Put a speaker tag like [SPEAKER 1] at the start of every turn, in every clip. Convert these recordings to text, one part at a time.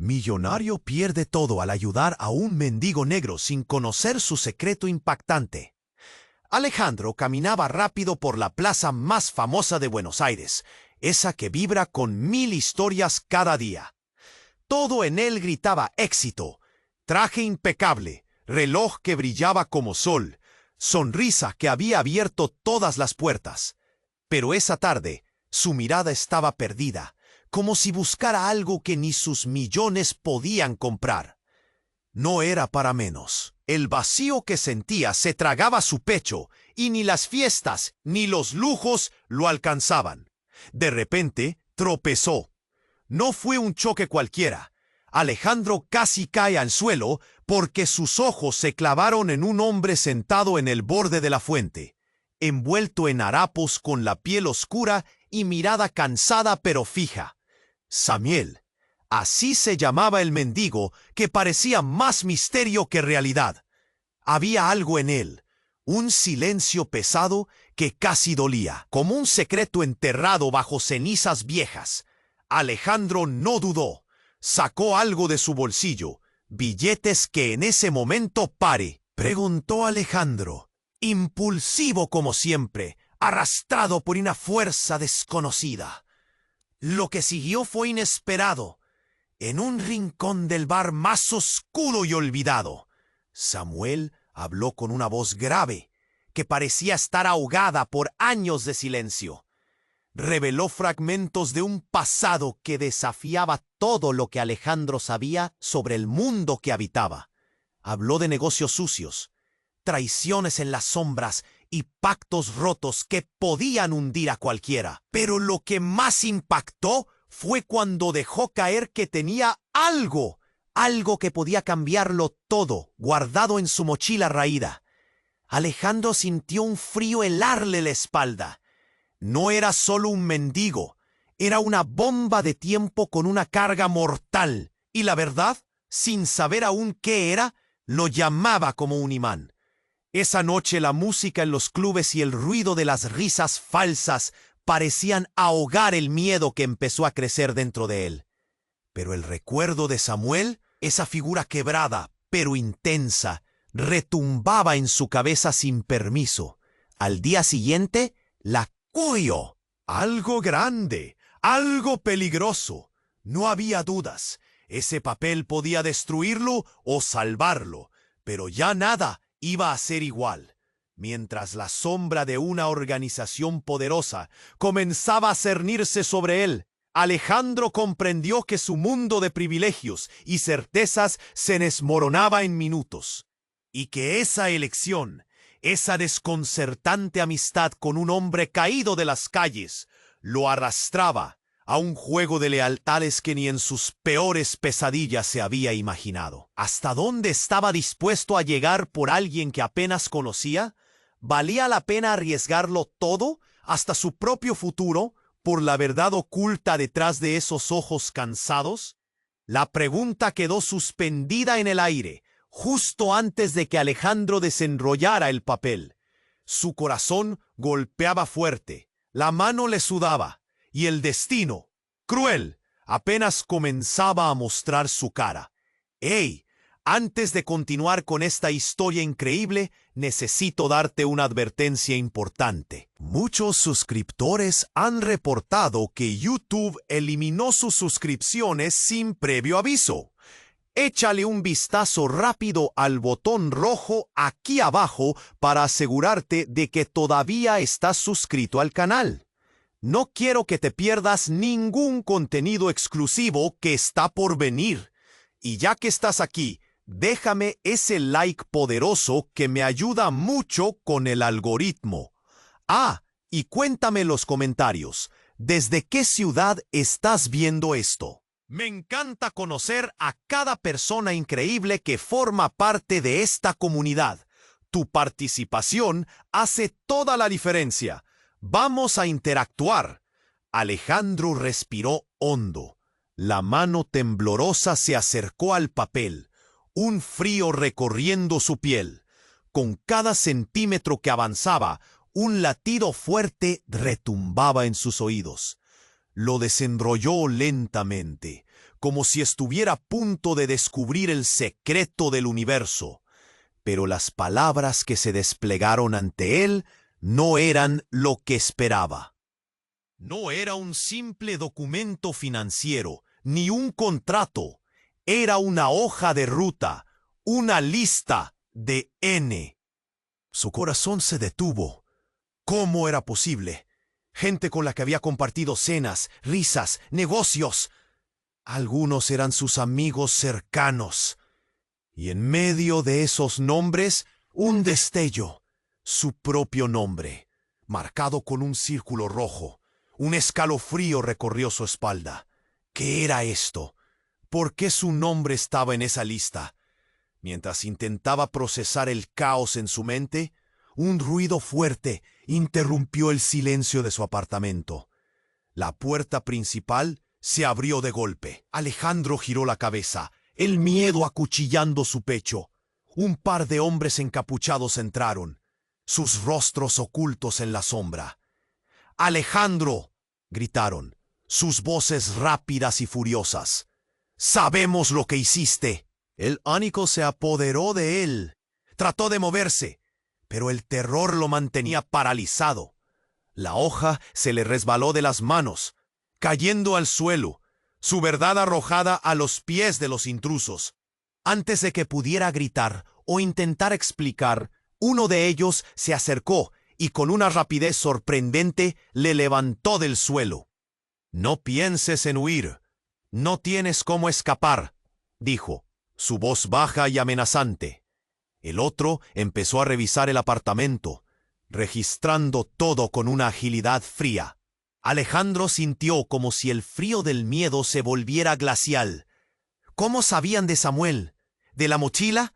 [SPEAKER 1] Millonario pierde todo al ayudar a un mendigo negro sin conocer su secreto impactante. Alejandro caminaba rápido por la plaza más famosa de Buenos Aires, esa que vibra con 1000 historias cada día. Todo en él gritaba éxito, traje impecable, reloj que brillaba como sol, sonrisa que había abierto todas las puertas. Pero esa tarde, su mirada estaba perdida, como si buscara algo que ni sus millones podían comprar. No era para menos. El vacío que sentía se tragaba su pecho, y ni las fiestas ni los lujos lo alcanzaban. De repente, tropezó. No fue un choque cualquiera. Alejandro casi cae al suelo porque sus ojos se clavaron en un hombre sentado en el borde de la fuente, envuelto en harapos con la piel oscura y mirada cansada pero fija. Samiel. Así se llamaba el mendigo, que parecía más misterio que realidad. Había algo en él, un silencio pesado que casi dolía, como un secreto enterrado bajo cenizas viejas. Alejandro no dudó. Sacó algo de su bolsillo, billetes que en ese momento preguntó Alejandro, impulsivo como siempre, arrastrado por una fuerza desconocida. Lo que siguió fue inesperado. En un rincón del bar más oscuro y olvidado, Samuel habló con una voz grave, que parecía estar ahogada por años de silencio. Reveló fragmentos de un pasado que desafiaba todo lo que Alejandro sabía sobre el mundo que habitaba. Habló de negocios sucios, traiciones en las sombras y pactos rotos que podían hundir a cualquiera. Pero lo que más impactó fue cuando dejó caer que tenía algo que podía cambiarlo todo, guardado en su mochila raída. Alejandro sintió un frío helarle la espalda. No era solo un mendigo, era una bomba de tiempo con una carga mortal. Y la verdad, sin saber aún qué era, lo llamaba como un imán. Esa noche la música en los clubes y el ruido de las risas falsas parecían ahogar el miedo que empezó a crecer dentro de él. Pero el recuerdo de Samuel, esa figura quebrada, pero intensa, retumbaba en su cabeza sin permiso. Al día siguiente, la cogió. Algo grande, algo peligroso. No había dudas. Ese papel podía destruirlo o salvarlo, pero ya nada iba a ser igual. Mientras la sombra de una organización poderosa comenzaba a cernirse sobre él, Alejandro comprendió que su mundo de privilegios y certezas se desmoronaba en minutos, y que esa elección, esa desconcertante amistad con un hombre caído de las calles, lo arrastraba a un juego de lealtades que ni en sus peores pesadillas se había imaginado. ¿Hasta dónde estaba dispuesto a llegar por alguien que apenas conocía? ¿Valía la pena arriesgarlo todo, hasta su propio futuro, por la verdad oculta detrás de esos ojos cansados? La pregunta quedó suspendida en el aire, justo antes de que Alejandro desenrollara el papel. Su corazón golpeaba fuerte, la mano le sudaba, y el destino, cruel, apenas comenzaba a mostrar su cara. ¡Ey! Antes de continuar con esta historia increíble, necesito darte una advertencia importante. Muchos suscriptores han reportado que YouTube eliminó sus suscripciones sin previo aviso. Échale un vistazo rápido al botón rojo aquí abajo para asegurarte de que todavía estás suscrito al canal. No quiero que te pierdas ningún contenido exclusivo que está por venir. Y ya que estás aquí, déjame ese like poderoso que me ayuda mucho con el algoritmo. Y cuéntame en los comentarios, ¿desde qué ciudad estás viendo esto? Me encanta conocer a cada persona increíble que forma parte de esta comunidad. Tu participación hace toda la diferencia. Vamos a interactuar. Alejandro respiró hondo. La mano temblorosa se acercó al papel, un frío recorriendo su piel. Con cada centímetro que avanzaba, un latido fuerte retumbaba en sus oídos. Lo desenrolló lentamente, como si estuviera a punto de descubrir el secreto del universo. Pero las palabras que se desplegaron ante él no eran lo que esperaba. No era un simple documento financiero, ni un contrato. Era una hoja de ruta, una lista de N. Su corazón se detuvo. ¿Cómo era posible? Gente con la que había compartido cenas, risas, negocios. Algunos eran sus amigos cercanos. Y en medio de esos nombres, un destello. Su propio nombre, marcado con un círculo rojo. Un escalofrío recorrió su espalda. ¿Qué era esto? ¿Por qué su nombre estaba en esa lista? Mientras intentaba procesar el caos en su mente, un ruido fuerte interrumpió el silencio de su apartamento. La puerta principal se abrió de golpe. Alejandro giró la cabeza, el miedo acuchillando su pecho. Un par de hombres encapuchados entraron, sus rostros ocultos en la sombra. ¡Alejandro!, gritaron, sus voces rápidas y furiosas. ¡Sabemos lo que hiciste! El pánico se apoderó de él. Trató de moverse, pero el terror lo mantenía paralizado. La hoja se le resbaló de las manos, cayendo al suelo, su verdad arrojada a los pies de los intrusos. Antes de que pudiera gritar o intentar explicar, uno de ellos se acercó y con una rapidez sorprendente le levantó del suelo. «No pienses en huir. No tienes cómo escapar», dijo, su voz baja y amenazante. El otro empezó a revisar el apartamento, registrando todo con una agilidad fría. Alejandro sintió como si el frío del miedo se volviera glacial. ¿Cómo sabían de Samuel? ¿De la mochila?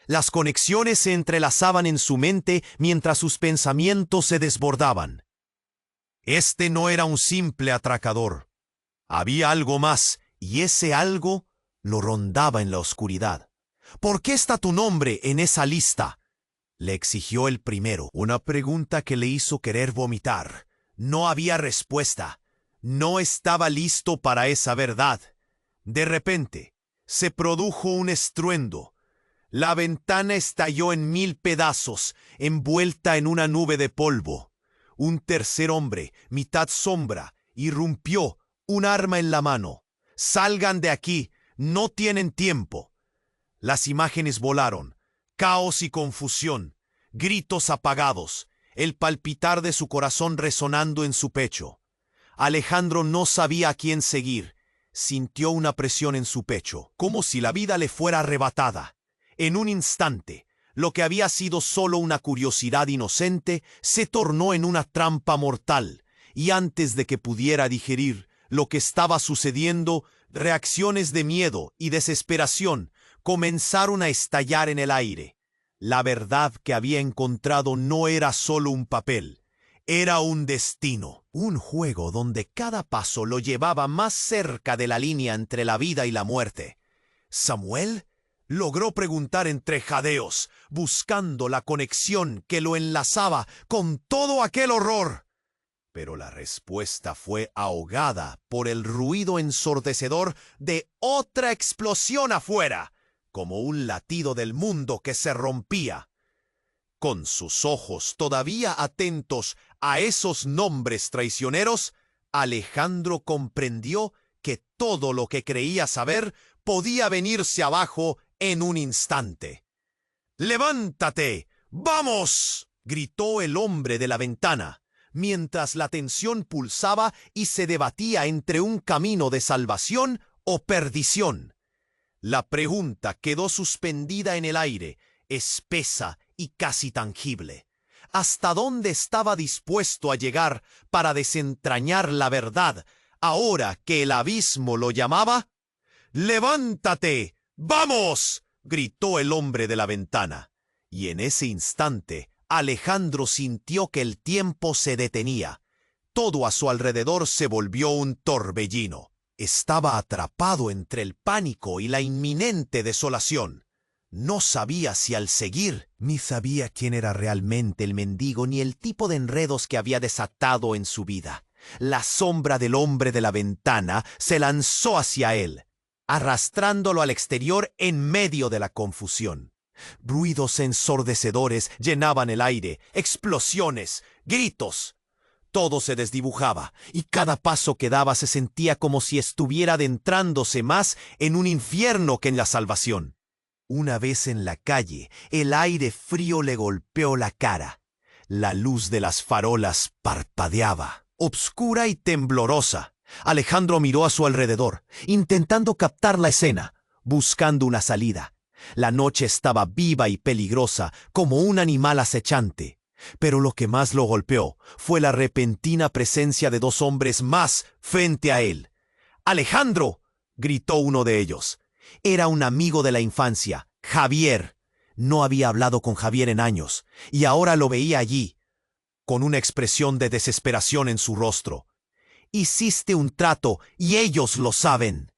[SPEAKER 1] Las conexiones se entrelazaban en su mente mientras sus pensamientos se desbordaban. Este no era un simple atracador. Había algo más, y ese algo lo rondaba en la oscuridad. «¿Por qué está tu nombre en esa lista?», le exigió el primero, una pregunta que le hizo querer vomitar. No había respuesta. No estaba listo para esa verdad. De repente, se produjo un estruendo. La ventana estalló en 1000 pedazos, envuelta en una nube de polvo. Un tercer hombre, mitad sombra, irrumpió, un arma en la mano. «Salgan de aquí, no tienen tiempo». Las imágenes volaron, caos y confusión, gritos apagados, el palpitar de su corazón resonando en su pecho. Alejandro no sabía a quién seguir. Sintió una presión en su pecho, como si la vida le fuera arrebatada. En un instante, lo que había sido solo una curiosidad inocente se tornó en una trampa mortal, y antes de que pudiera digerir lo que estaba sucediendo, reacciones de miedo y desesperación comenzaron a estallar en el aire. La verdad que había encontrado no era solo un papel, era un destino, un juego donde cada paso lo llevaba más cerca de la línea entre la vida y la muerte. ¿Samuel? Logró preguntar entre jadeos, buscando la conexión que lo enlazaba con todo aquel horror. Pero la respuesta fue ahogada por el ruido ensordecedor de otra explosión afuera, como un latido del mundo que se rompía. Con sus ojos todavía atentos a esos nombres traicioneros, Alejandro comprendió que todo lo que creía saber podía venirse abajo en un instante. «¡Levántate! ¡Vamos!», gritó el hombre de la ventana, mientras la tensión pulsaba y se debatía entre un camino de salvación o perdición. La pregunta quedó suspendida en el aire, espesa y casi tangible. ¿Hasta dónde estaba dispuesto a llegar para desentrañar la verdad, ahora que el abismo lo llamaba? «¡Levántate! ¡Vamos!», gritó el hombre de la ventana. Y en ese instante, Alejandro sintió que el tiempo se detenía. Todo a su alrededor se volvió un torbellino. Estaba atrapado entre el pánico y la inminente desolación. No sabía si al seguir, ni sabía quién era realmente el mendigo ni el tipo de enredos que había desatado en su vida. La sombra del hombre de la ventana se lanzó hacia él. arrastrándolo al exterior en medio de la confusión. Ruidos ensordecedores llenaban el aire, explosiones, gritos. Todo se desdibujaba, y cada paso que daba se sentía como si estuviera adentrándose más en un infierno que en la salvación. Una vez en la calle, el aire frío le golpeó la cara. La luz de las farolas parpadeaba, obscura y temblorosa. Alejandro miró a su alrededor, intentando captar la escena, buscando una salida. La noche estaba viva y peligrosa, como un animal acechante. Pero lo que más lo golpeó fue la repentina presencia de dos hombres más frente a él. ¡Alejandro!, gritó uno de ellos. Era un amigo de la infancia, Javier. No había hablado con Javier en años, y ahora lo veía allí, con una expresión de desesperación en su rostro. Hiciste un trato, y ellos lo saben.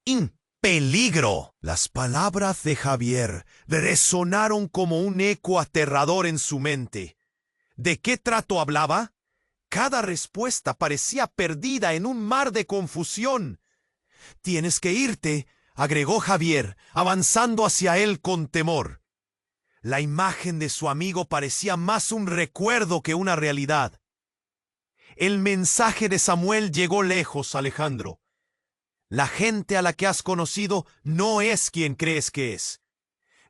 [SPEAKER 1] ¡Peligro! Las palabras de Javier resonaron como un eco aterrador en su mente. ¿De qué trato hablaba? Cada respuesta parecía perdida en un mar de confusión. «Tienes que irte», agregó Javier, avanzando hacia él con temor. La imagen de su amigo parecía más un recuerdo que una realidad. El mensaje de Samuel llegó lejos, Alejandro. La gente a la que has conocido no es quien crees que es.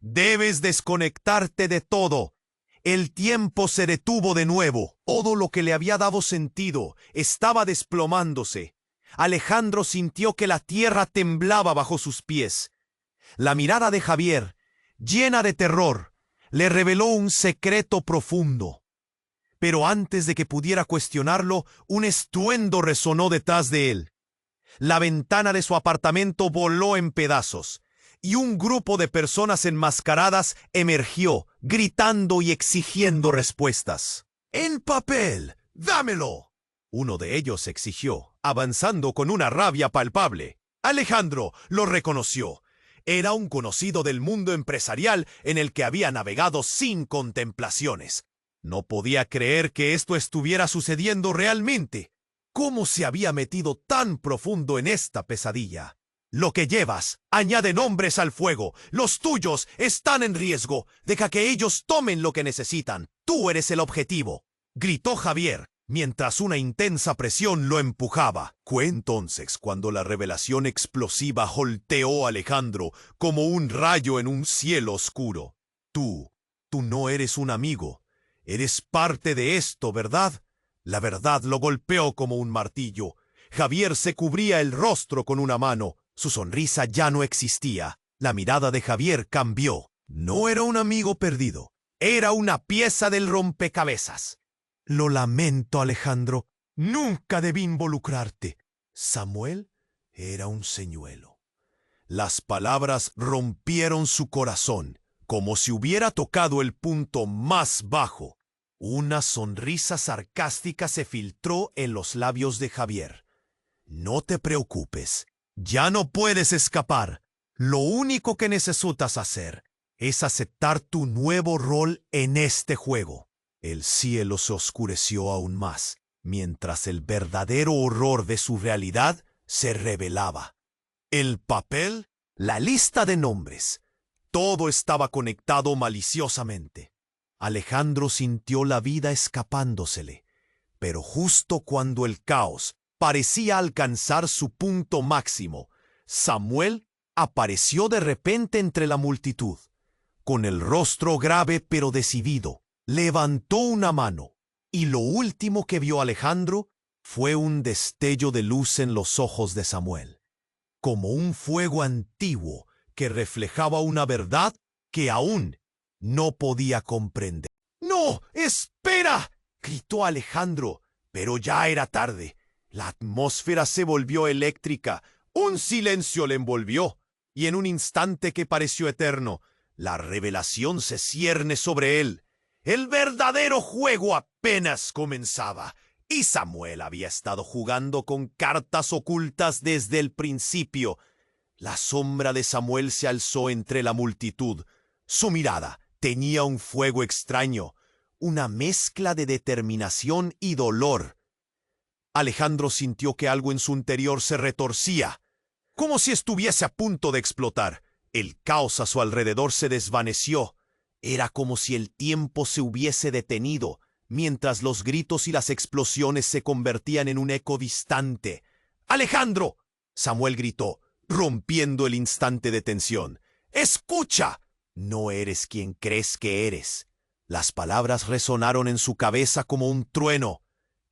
[SPEAKER 1] Debes desconectarte de todo. El tiempo se detuvo de nuevo. Todo lo que le había dado sentido estaba desplomándose. Alejandro sintió que la tierra temblaba bajo sus pies. La mirada de Javier, llena de terror, le reveló un secreto profundo. Pero antes de que pudiera cuestionarlo, un estruendo resonó detrás de él. La ventana de su apartamento voló en pedazos, y un grupo de personas enmascaradas emergió, gritando y exigiendo respuestas. «¡En papel! ¡Dámelo!», uno de ellos exigió, avanzando con una rabia palpable. Alejandro lo reconoció. Era un conocido del mundo empresarial en el que había navegado sin contemplaciones. No podía creer que esto estuviera sucediendo realmente. ¿Cómo se había metido tan profundo en esta pesadilla? «Lo que llevas añade nombres al fuego. Los tuyos están en riesgo. Deja que ellos tomen lo que necesitan. Tú eres el objetivo», gritó Javier, mientras una intensa presión lo empujaba. Fue entonces cuando la revelación explosiva volteó a Alejandro como un rayo en un cielo oscuro. Tú no eres un amigo. Eres parte de esto, ¿verdad? La verdad lo golpeó como un martillo. Javier se cubría el rostro con una mano. Su sonrisa ya no existía. La mirada de Javier cambió. No era un amigo perdido. Era una pieza del rompecabezas. «Lo lamento, Alejandro. Nunca debí involucrarte». Samuel era un señuelo. Las palabras rompieron su corazón, como si hubiera tocado el punto más bajo. Una sonrisa sarcástica se filtró en los labios de Javier. «No te preocupes. Ya no puedes escapar. Lo único que necesitas hacer es aceptar tu nuevo rol en este juego». El cielo se oscureció aún más, mientras el verdadero horror de su realidad se revelaba. El papel, la lista de nombres, todo estaba conectado maliciosamente. Alejandro sintió la vida escapándosele, pero justo cuando el caos parecía alcanzar su punto máximo, Samuel apareció de repente entre la multitud. Con el rostro grave pero decidido, levantó una mano, y lo último que vio Alejandro fue un destello de luz en los ojos de Samuel, como un fuego antiguo que reflejaba una verdad que aún no podía comprender. «¡No! ¡Espera!», gritó Alejandro, pero ya era tarde. La atmósfera se volvió eléctrica, un silencio le envolvió, y en un instante que pareció eterno, la revelación se cierne sobre él. El verdadero juego apenas comenzaba, y Samuel había estado jugando con cartas ocultas desde el principio. La sombra de Samuel se alzó entre la multitud. Su mirada tenía un fuego extraño, una mezcla de determinación y dolor. Alejandro sintió que algo en su interior se retorcía. como si estuviese a punto de explotar. El caos a su alrededor se desvaneció. Era como si el tiempo se hubiese detenido, mientras los gritos y las explosiones se convertían en un eco distante. ¡Alejandro!, Samuel gritó, rompiendo el instante de tensión. ¡Escucha! No eres quien crees que eres. Las palabras resonaron en su cabeza como un trueno.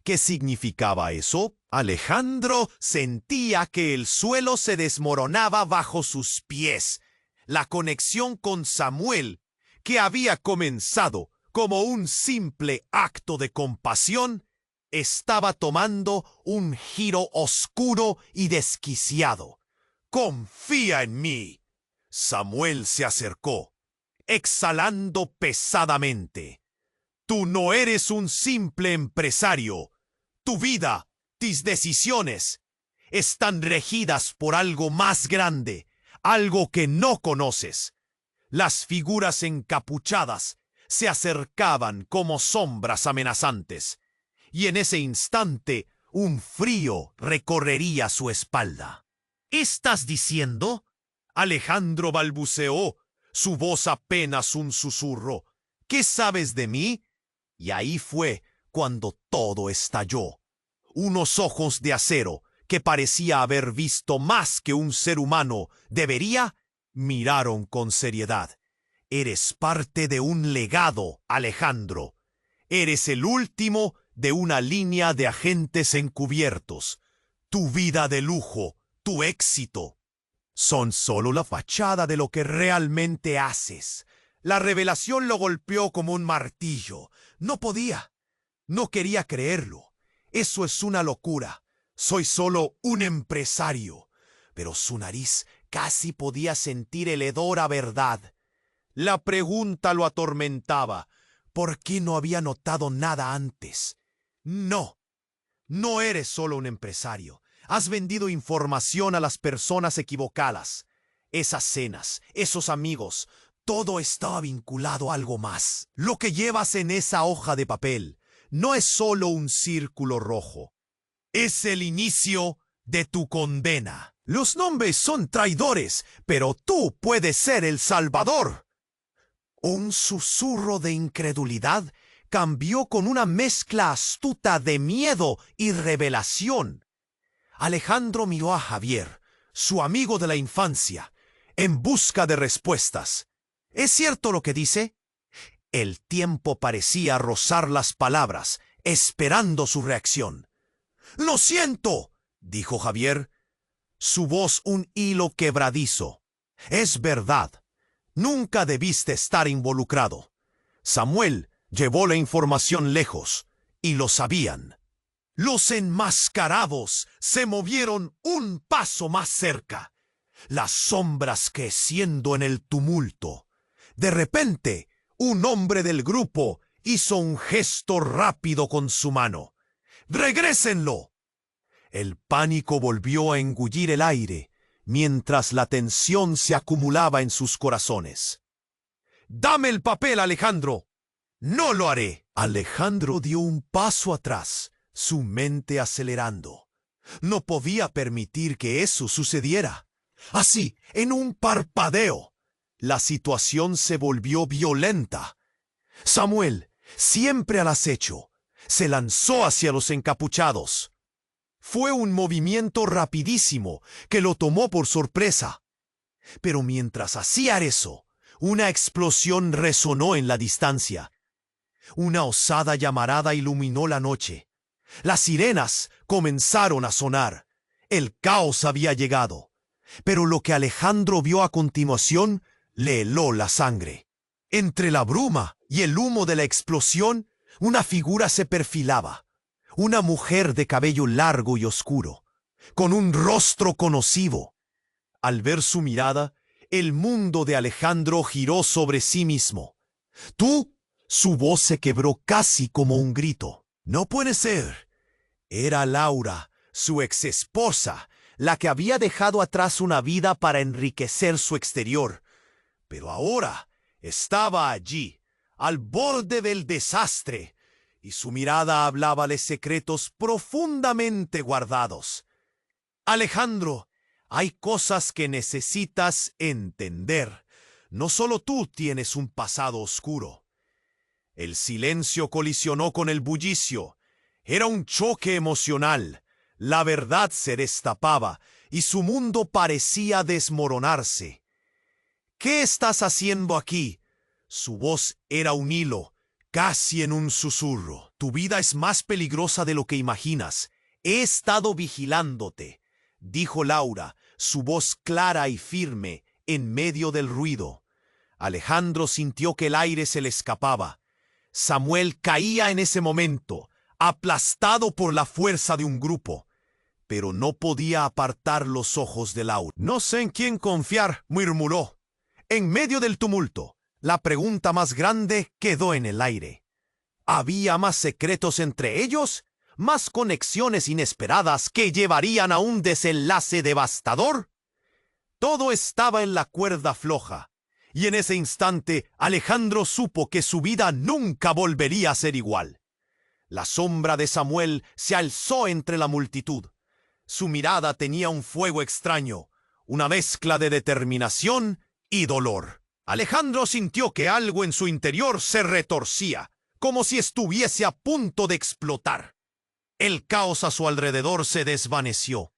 [SPEAKER 1] ¿Qué significaba eso? Alejandro sentía que el suelo se desmoronaba bajo sus pies. La conexión con Samuel, que había comenzado como un simple acto de compasión, estaba tomando un giro oscuro y desquiciado. «¡Confía en mí!». Samuel se acercó, exhalando pesadamente. «Tú no eres un simple empresario. Tu vida, tus decisiones, están regidas por algo más grande, algo que no conoces». Las figuras encapuchadas se acercaban como sombras amenazantes, y en ese instante un frío recorrería su espalda. «¿Estás diciendo?», Alejandro balbuceó, su voz apenas un susurro. «¿Qué sabes de mí?». Y ahí fue cuando todo estalló. Unos ojos de acero, que parecía haber visto más que un ser humano debería, miraron con seriedad. «Eres parte de un legado, Alejandro. Eres el último de una línea de agentes encubiertos. Tu vida de lujo, tu éxito, son solo la fachada de lo que realmente haces». La revelación lo golpeó como un martillo. No podía. No quería creerlo. «Eso es una locura. Soy solo un empresario». Pero su nariz casi podía sentir el hedor a verdad. La pregunta lo atormentaba. ¿Por qué no había notado nada antes? No, no eres solo un empresario. Has vendido información a las personas equivocadas. Esas cenas, esos amigos, todo estaba vinculado a algo más. Lo que llevas en esa hoja de papel no es solo un círculo rojo. Es el inicio de tu condena. Los nombres son traidores, pero tú puedes ser el salvador. Un susurro de incredulidad cambió con una mezcla astuta de miedo y revelación. Alejandro miró a Javier, su amigo de la infancia, en busca de respuestas. ¿Es cierto lo que dice? El tiempo parecía rozar las palabras, esperando su reacción. «Lo siento», dijo Javier, su voz un hilo quebradizo. «Es verdad. Nunca debiste estar involucrado. Samuel llevó la información lejos, y lo sabían». Los enmascarados se movieron un paso más cerca, las sombras creciendo en el tumulto. De repente, un hombre del grupo hizo un gesto rápido con su mano. «¡Regrésenlo!». El pánico volvió a engullir el aire, mientras la tensión se acumulaba en sus corazones. «¡Dame el papel, Alejandro!». «No lo haré». Alejandro dio un paso atrás, su mente acelerando. No podía permitir que eso sucediera. Así, en un parpadeo, la situación se volvió violenta. Samuel, siempre al acecho, se lanzó hacia los encapuchados. Fue un movimiento rapidísimo que lo tomó por sorpresa. Pero mientras hacía eso, una explosión resonó en la distancia. Una osada llamarada iluminó la noche. Las sirenas comenzaron a sonar. El caos había llegado. Pero lo que Alejandro vio a continuación le heló la sangre. Entre la bruma y el humo de la explosión, una figura se perfilaba. Una mujer de cabello largo y oscuro, con un rostro conocido. Al ver su mirada, el mundo de Alejandro giró sobre sí mismo. «¡Tú!». Su voz se quebró casi como un grito. «No puede ser». Era Laura, su exesposa, la que había dejado atrás una vida para enriquecer su exterior. Pero ahora estaba allí, al borde del desastre, y su mirada hablábale secretos profundamente guardados. «Alejandro, Hay cosas que necesitas entender. No solo tú tienes un pasado oscuro. El silencio colisionó con el bullicio. Era un choque emocional. La verdad se destapaba y su mundo parecía desmoronarse. ¿Qué estás haciendo aquí? Su voz era un hilo, casi en un susurro. Tu vida es más peligrosa de lo que imaginas. He estado vigilándote, dijo Laura, su voz clara y firme en medio del ruido. Alejandro sintió que el aire se le escapaba. Samuel caía en ese momento, aplastado por la fuerza de un grupo, pero no podía apartar los ojos de Laura. No sé en quién confiar, murmuró. En medio del tumulto, la pregunta más grande quedó en el aire. ¿Había más secretos entre ellos? ¿Más conexiones inesperadas que llevarían a un desenlace devastador? Todo estaba en la cuerda floja, y en ese instante Alejandro supo que su vida nunca volvería a ser igual. La sombra de Samuel se alzó entre la multitud. Su mirada tenía un fuego extraño, una mezcla de determinación y dolor. Alejandro sintió que algo en su interior se retorcía, como si estuviese a punto de explotar. El caos a su alrededor se desvaneció.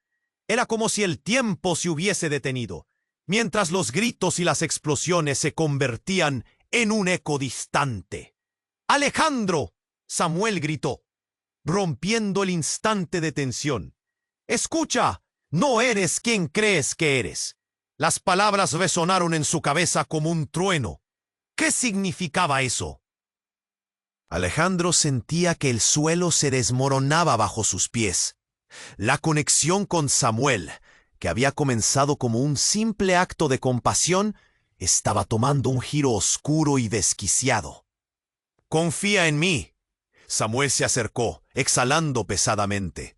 [SPEAKER 1] Era como si el tiempo se hubiese detenido, mientras los gritos y las explosiones se convertían en un eco distante. ¡Alejandro!, Samuel gritó, rompiendo el instante de tensión. ¡Escucha! No eres quien crees que eres. Las palabras resonaron en su cabeza como un trueno. ¿Qué significaba eso? Alejandro sentía que el suelo se desmoronaba bajo sus pies. La conexión con Samuel, que había comenzado como un simple acto de compasión, estaba tomando un giro oscuro y desquiciado. «Confía en mí». Samuel se acercó, exhalando pesadamente.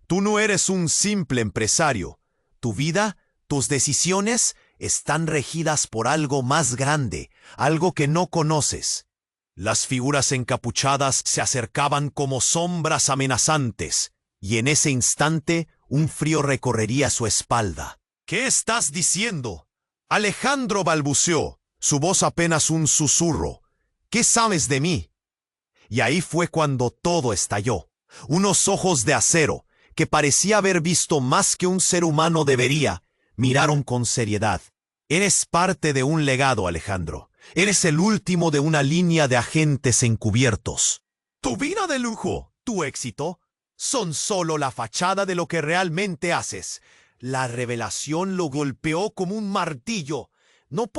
[SPEAKER 1] «Tú no eres un simple empresario. Tu vida, tus decisiones, están regidas por algo más grande, algo que no conoces». Las figuras encapuchadas se acercaban como sombras amenazantes, y en ese instante un frío recorrería su espalda. «¿Qué estás diciendo?». Alejandro balbuceó, su voz apenas un susurro. «¿Qué sabes de mí?». Y ahí fue cuando todo estalló. Unos ojos de acero, que parecía haber visto más que un ser humano debería, miraron con seriedad. «Eres parte de un legado, Alejandro. Eres el último de una línea de agentes encubiertos. Tu vida de lujo, tu éxito, son solo la fachada de lo que realmente haces». La revelación lo golpeó como un martillo. No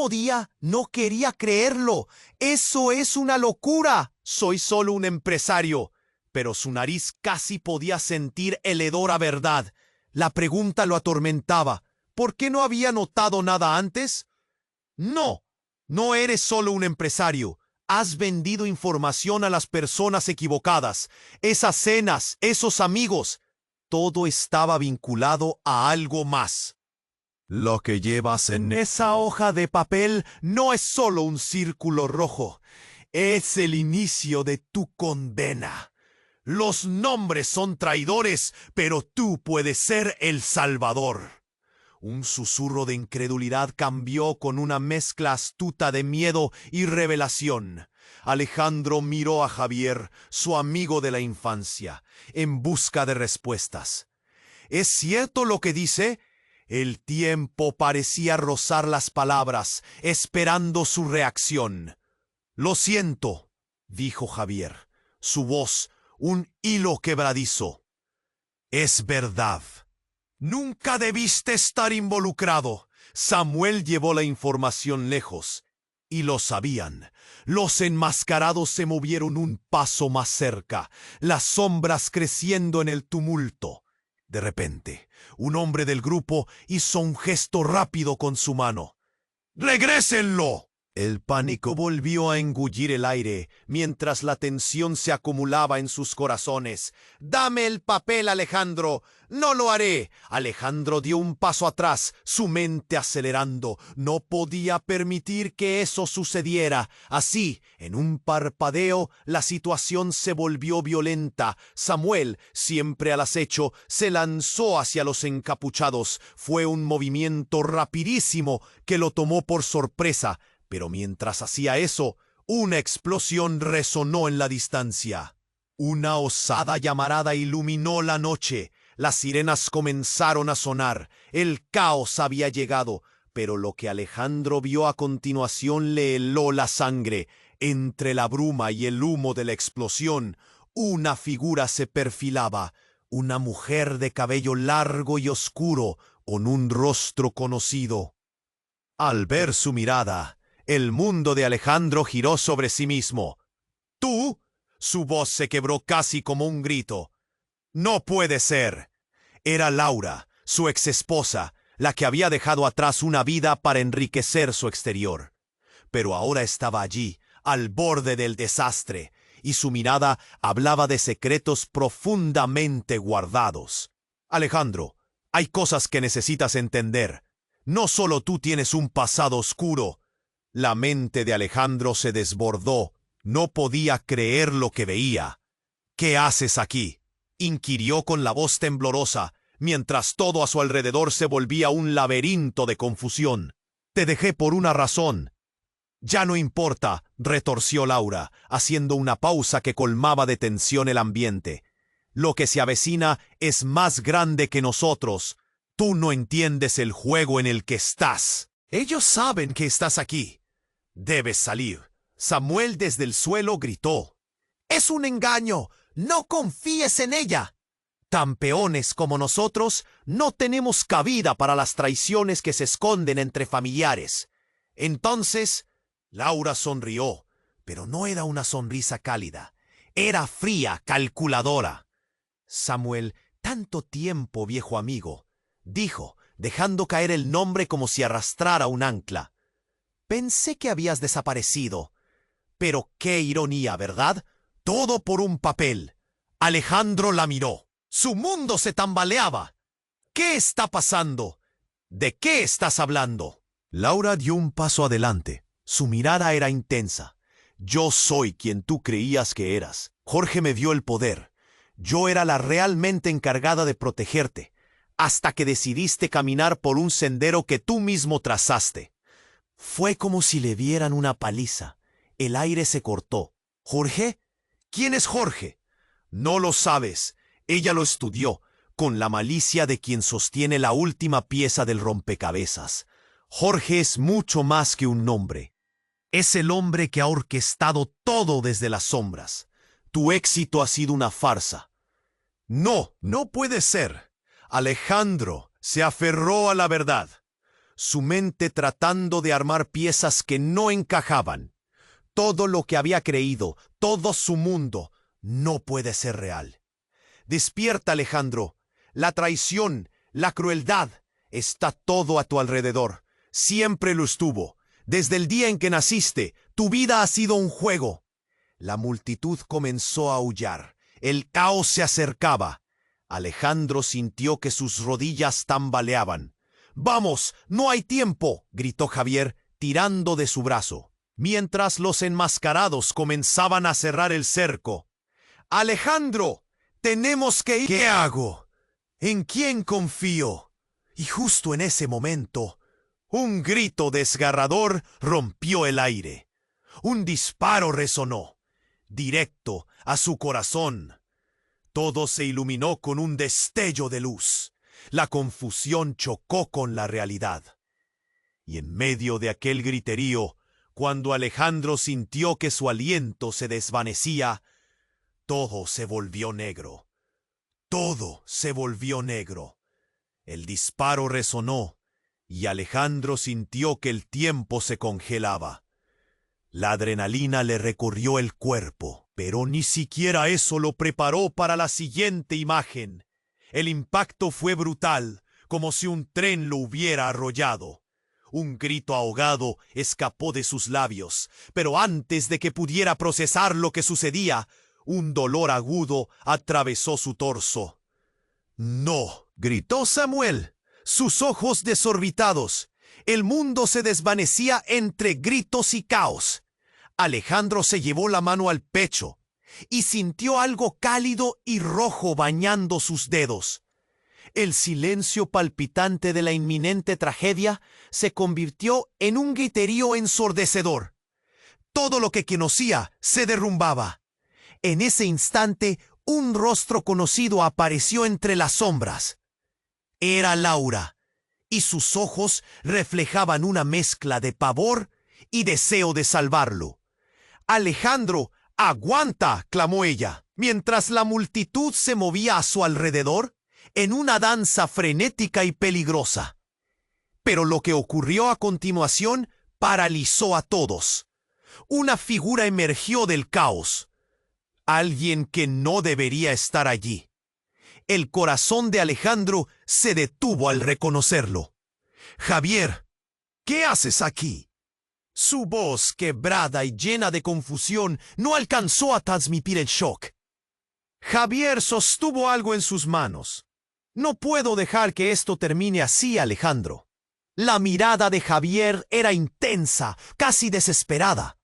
[SPEAKER 1] quería creerlo. «Eso es una locura. Soy solo un empresario». Pero su nariz casi podía sentir el hedor a verdad. La pregunta lo atormentaba. ¿Por qué no había notado nada antes? No eres solo un empresario. Has vendido información a las personas equivocadas. Esas cenas, esos amigos, todo estaba vinculado a algo más. Lo que llevas en esa hoja de papel no es solo un círculo rojo. Es el inicio de tu condena. Los nombres son traidores, pero tú puedes ser el salvador. Un susurro de incredulidad cambió con una mezcla astuta de miedo y revelación. Alejandro miró a Javier, su amigo de la infancia, en busca de respuestas. ¿Es cierto lo que dice? El tiempo parecía rozar las palabras, esperando su reacción. «Lo siento», dijo Javier, su voz un hilo quebradizo. «Es verdad. Nunca debiste estar involucrado». Samuel llevó la información lejos, y lo sabían. Los enmascarados se movieron un paso más cerca, las sombras creciendo en el tumulto. De repente, un hombre del grupo hizo un gesto rápido con su mano. «¡Regrésenlo!». El pánico volvió a engullir el aire, mientras la tensión se acumulaba en sus corazones. «¡Dame el papel, Alejandro! ¡No lo haré!». Alejandro dio un paso atrás, su mente acelerando. No podía permitir que eso sucediera. Así, en un parpadeo, la situación se volvió violenta. Samuel, siempre al acecho, se lanzó hacia los encapuchados. Fue un movimiento rapidísimo que lo tomó por sorpresa. Pero mientras hacía eso, una explosión resonó en la distancia. Una osada llamarada iluminó la noche. Las sirenas comenzaron a sonar. El caos había llegado, pero lo que Alejandro vio a continuación le heló la sangre. Entre la bruma y el humo de la explosión, una figura se perfilaba. Una mujer de cabello largo y oscuro, con un rostro conocido. Al ver su mirada, el mundo de Alejandro giró sobre sí mismo. «¿Tú?». Su voz se quebró casi como un grito. «No puede ser». Era Laura, su exesposa, la que había dejado atrás una vida para enriquecer su exterior. Pero ahora estaba allí, al borde del desastre, y su mirada hablaba de secretos profundamente guardados. «Alejandro, hay cosas que necesitas entender. No solo tú tienes un pasado oscuro». La mente de Alejandro se desbordó. No podía creer lo que veía. «¿Qué haces aquí?», inquirió con la voz temblorosa, mientras todo a su alrededor se volvía un laberinto de confusión. «Te dejé por una razón». «Ya no importa», retorció Laura, haciendo una pausa que colmaba de tensión el ambiente. «Lo que se avecina es más grande que nosotros. Tú no entiendes el juego en el que estás. Ellos saben que estás aquí. Debes salir». Samuel desde el suelo gritó. «Es un engaño. No confíes en ella». «Campeones como nosotros no tenemos cabida para las traiciones que se esconden entre familiares». Entonces, Laura sonrió, pero no era una sonrisa cálida. Era fría, calculadora. «Samuel, tanto tiempo, viejo amigo», dijo, dejando caer el nombre como si arrastrara un ancla. «Pensé que habías desaparecido». Pero qué ironía, ¿verdad? Todo por un papel. Alejandro la miró. Su mundo se tambaleaba. «¿Qué está pasando? ¿De qué estás hablando?». Laura dio un paso adelante. Su mirada era intensa. «Yo soy quien tú creías que eras. Jorge me dio el poder. Yo era la realmente encargada de protegerte, hasta que decidiste caminar por un sendero que tú mismo trazaste». Fue como si le dieran una paliza. El aire se cortó. «¿Jorge? ¿Quién es Jorge?». «No lo sabes. Ella lo estudió, con la malicia de quien sostiene la última pieza del rompecabezas. Jorge es mucho más que un nombre. Es el hombre que ha orquestado todo desde las sombras. Tu éxito ha sido una farsa». «No, no puede ser». Alejandro se aferró a la verdad, su mente tratando de armar piezas que no encajaban. Todo lo que había creído, todo su mundo, no puede ser real. «Despierta, Alejandro. La traición, la crueldad, está todo a tu alrededor. Siempre lo estuvo. Desde el día en que naciste, tu vida ha sido un juego». La multitud comenzó a aullar. El caos se acercaba. Alejandro sintió que sus rodillas tambaleaban. «¡Vamos! ¡No hay tiempo!», gritó Javier, tirando de su brazo, mientras los enmascarados comenzaban a cerrar el cerco. «Alejandro, tenemos que ir». «¿Qué hago? ¿En quién confío?». Y justo en ese momento, un grito desgarrador rompió el aire. Un disparo resonó, directo a su corazón. Todo se iluminó con un destello de luz. La confusión chocó con la realidad. Y en medio de aquel griterío, cuando Alejandro sintió que su aliento se desvanecía, todo se volvió negro. Todo se volvió negro. El disparo resonó, y Alejandro sintió que el tiempo se congelaba. La adrenalina le recorrió el cuerpo, pero ni siquiera eso lo preparó para la siguiente imagen. El impacto fue brutal, como si un tren lo hubiera arrollado. Un grito ahogado escapó de sus labios, pero antes de que pudiera procesar lo que sucedía, un dolor agudo atravesó su torso. «¡No!», gritó Samuel, sus ojos desorbitados. El mundo se desvanecía entre gritos y caos. Alejandro se llevó la mano al pecho y sintió algo cálido y rojo bañando sus dedos. El silencio palpitante de la inminente tragedia se convirtió en un griterío ensordecedor. Todo lo que conocía se derrumbaba. En ese instante, un rostro conocido apareció entre las sombras. Era Laura, y sus ojos reflejaban una mezcla de pavor y deseo de salvarlo. «Alejandro, aguanta», clamó ella, mientras la multitud se movía a su alrededor en una danza frenética y peligrosa. Pero lo que ocurrió a continuación paralizó a todos. Una figura emergió del caos. Alguien que no debería estar allí. El corazón de Alejandro se detuvo al reconocerlo. «Javier, ¿qué haces aquí?». Su voz, quebrada y llena de confusión, no alcanzó a transmitir el shock. Javier sostuvo algo en sus manos. «No puedo dejar que esto termine así, Alejandro». La mirada de Javier era intensa, casi desesperada.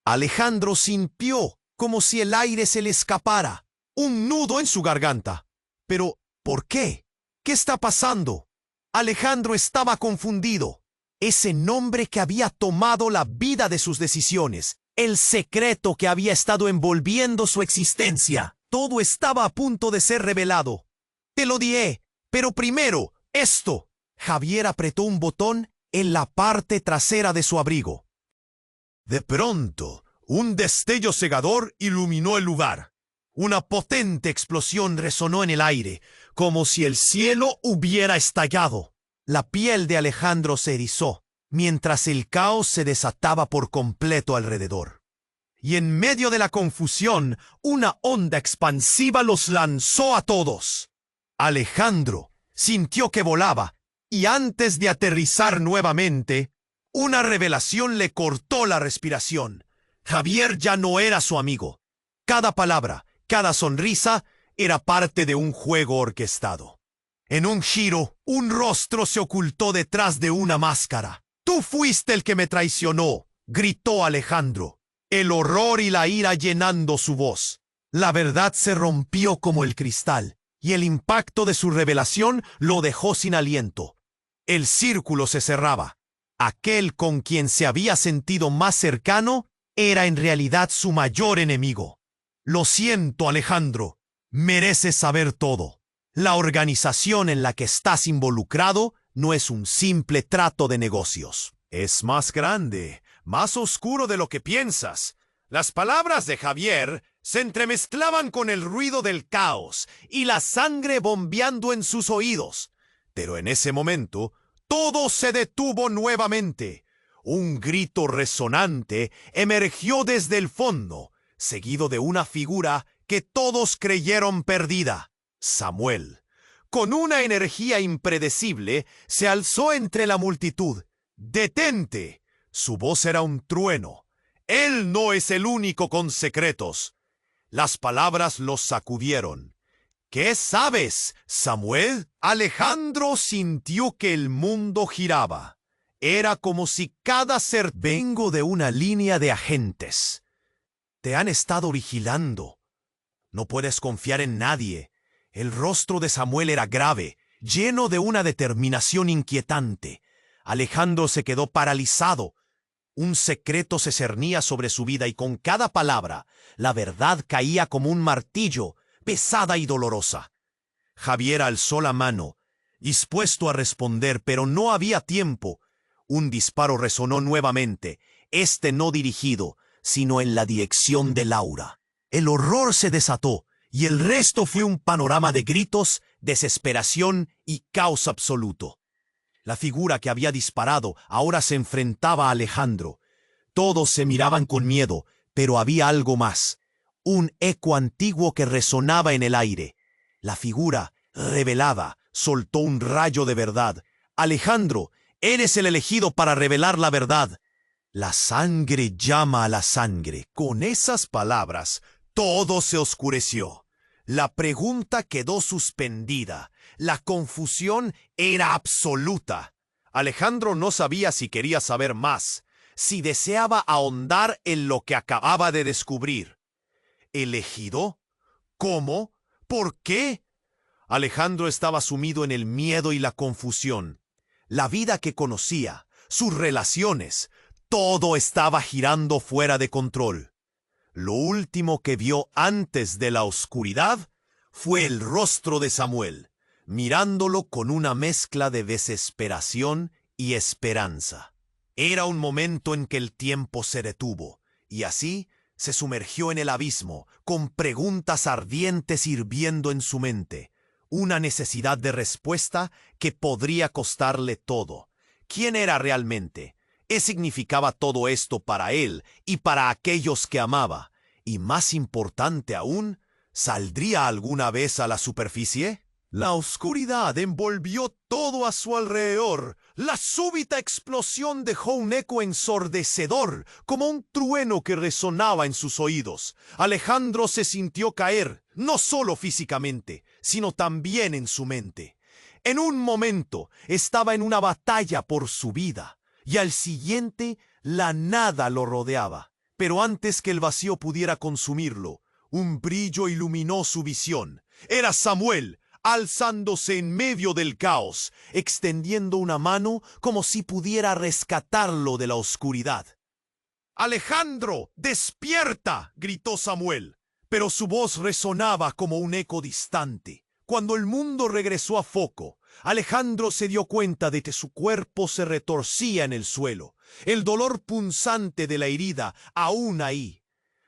[SPEAKER 1] Alejandro sintió como si el aire se le escapara, un nudo en su garganta. Pero, ¿por qué? ¿Qué está pasando? Alejandro estaba confundido. Ese nombre que había tomado la vida de sus decisiones, el secreto que había estado envolviendo su existencia, todo estaba a punto de ser revelado. «Te lo diré, pero primero, esto». Javier apretó un botón en la parte trasera de su abrigo. De pronto, un destello cegador iluminó el lugar. Una potente explosión resonó en el aire, como si el cielo hubiera estallado. La piel de Alejandro se erizó, mientras el caos se desataba por completo alrededor. Y en medio de la confusión, una onda expansiva los lanzó a todos. Alejandro sintió que volaba, y antes de aterrizar nuevamente, una revelación le cortó la respiración. Javier ya no era su amigo. Cada palabra, cada sonrisa, era parte de un juego orquestado. En un giro, un rostro se ocultó detrás de una máscara. «Tú fuiste el que me traicionó», gritó Alejandro, el horror y la ira llenando su voz. La verdad se rompió como el cristal, y el impacto de su revelación lo dejó sin aliento. El círculo se cerraba. Aquel con quien se había sentido más cercano era en realidad su mayor enemigo. «Lo siento, Alejandro. Mereces saber todo. La organización en la que estás involucrado no es un simple trato de negocios. Es más grande, más oscuro de lo que piensas». Las palabras de Javier se entremezclaban con el ruido del caos y la sangre bombeando en sus oídos. Pero en ese momento, todo se detuvo nuevamente. Un grito resonante emergió desde el fondo, seguido de una figura que todos creyeron perdida. Samuel, con una energía impredecible, se alzó entre la multitud. «¡Detente!». Su voz era un trueno. «Él no es el único con secretos». Las palabras los sacudieron. «¿Qué sabes, Samuel?». Alejandro sintió que el mundo giraba. Era como si cada ser... «Vengo de una línea de agentes. Te han estado vigilando. No puedes confiar en nadie». El rostro de Samuel era grave, lleno de una determinación inquietante. Alejandro se quedó paralizado. Un secreto se cernía sobre su vida y con cada palabra, la verdad caía como un martillo, pesada y dolorosa. Javier alzó la mano, dispuesto a responder, pero no había tiempo. Un disparo resonó nuevamente, este no dirigido, sino en la dirección de Laura. El horror se desató, y el resto fue un panorama de gritos, desesperación y caos absoluto. La figura que había disparado ahora se enfrentaba a Alejandro. Todos se miraban con miedo, pero había algo más. Un eco antiguo que resonaba en el aire. La figura, revelada, soltó un rayo de verdad. Alejandro, Eres el elegido para revelar la verdad. La sangre llama a la sangre. Con esas palabras, todo se oscureció. La pregunta quedó suspendida. La confusión era absoluta. Alejandro no sabía si quería saber más, si deseaba ahondar en lo que acababa de descubrir. ¿Elegido? ¿Cómo? ¿Por qué? Alejandro estaba sumido en el miedo y la confusión. La vida que conocía, sus relaciones, todo estaba girando fuera de control. Lo último que vio antes de la oscuridad fue el rostro de Samuel, mirándolo con una mezcla de desesperación y esperanza. Era un momento en que el tiempo se detuvo, y así se sumergió en el abismo, con preguntas ardientes hirviendo en su mente, una necesidad de respuesta que podría costarle todo. ¿Quién era realmente? ¿Qué significaba todo esto para él y para aquellos que amaba? Y más importante aún, ¿saldría alguna vez a la superficie? La oscuridad envolvió todo a su alrededor. La súbita explosión dejó un eco ensordecedor, como un trueno que resonaba en sus oídos. Alejandro se sintió caer, no solo físicamente, sino también en su mente. En un momento estaba en una batalla por su vida, y al siguiente la nada lo rodeaba. Pero antes que el vacío pudiera consumirlo, un brillo iluminó su visión. Era Samuel, alzándose en medio del caos, extendiendo una mano como si pudiera rescatarlo de la oscuridad. «¡Alejandro, despierta!», gritó Samuel, pero su voz resonaba como un eco distante. Cuando el mundo regresó a foco, Alejandro se dio cuenta de que su cuerpo se retorcía en el suelo, el dolor punzante de la herida aún ahí.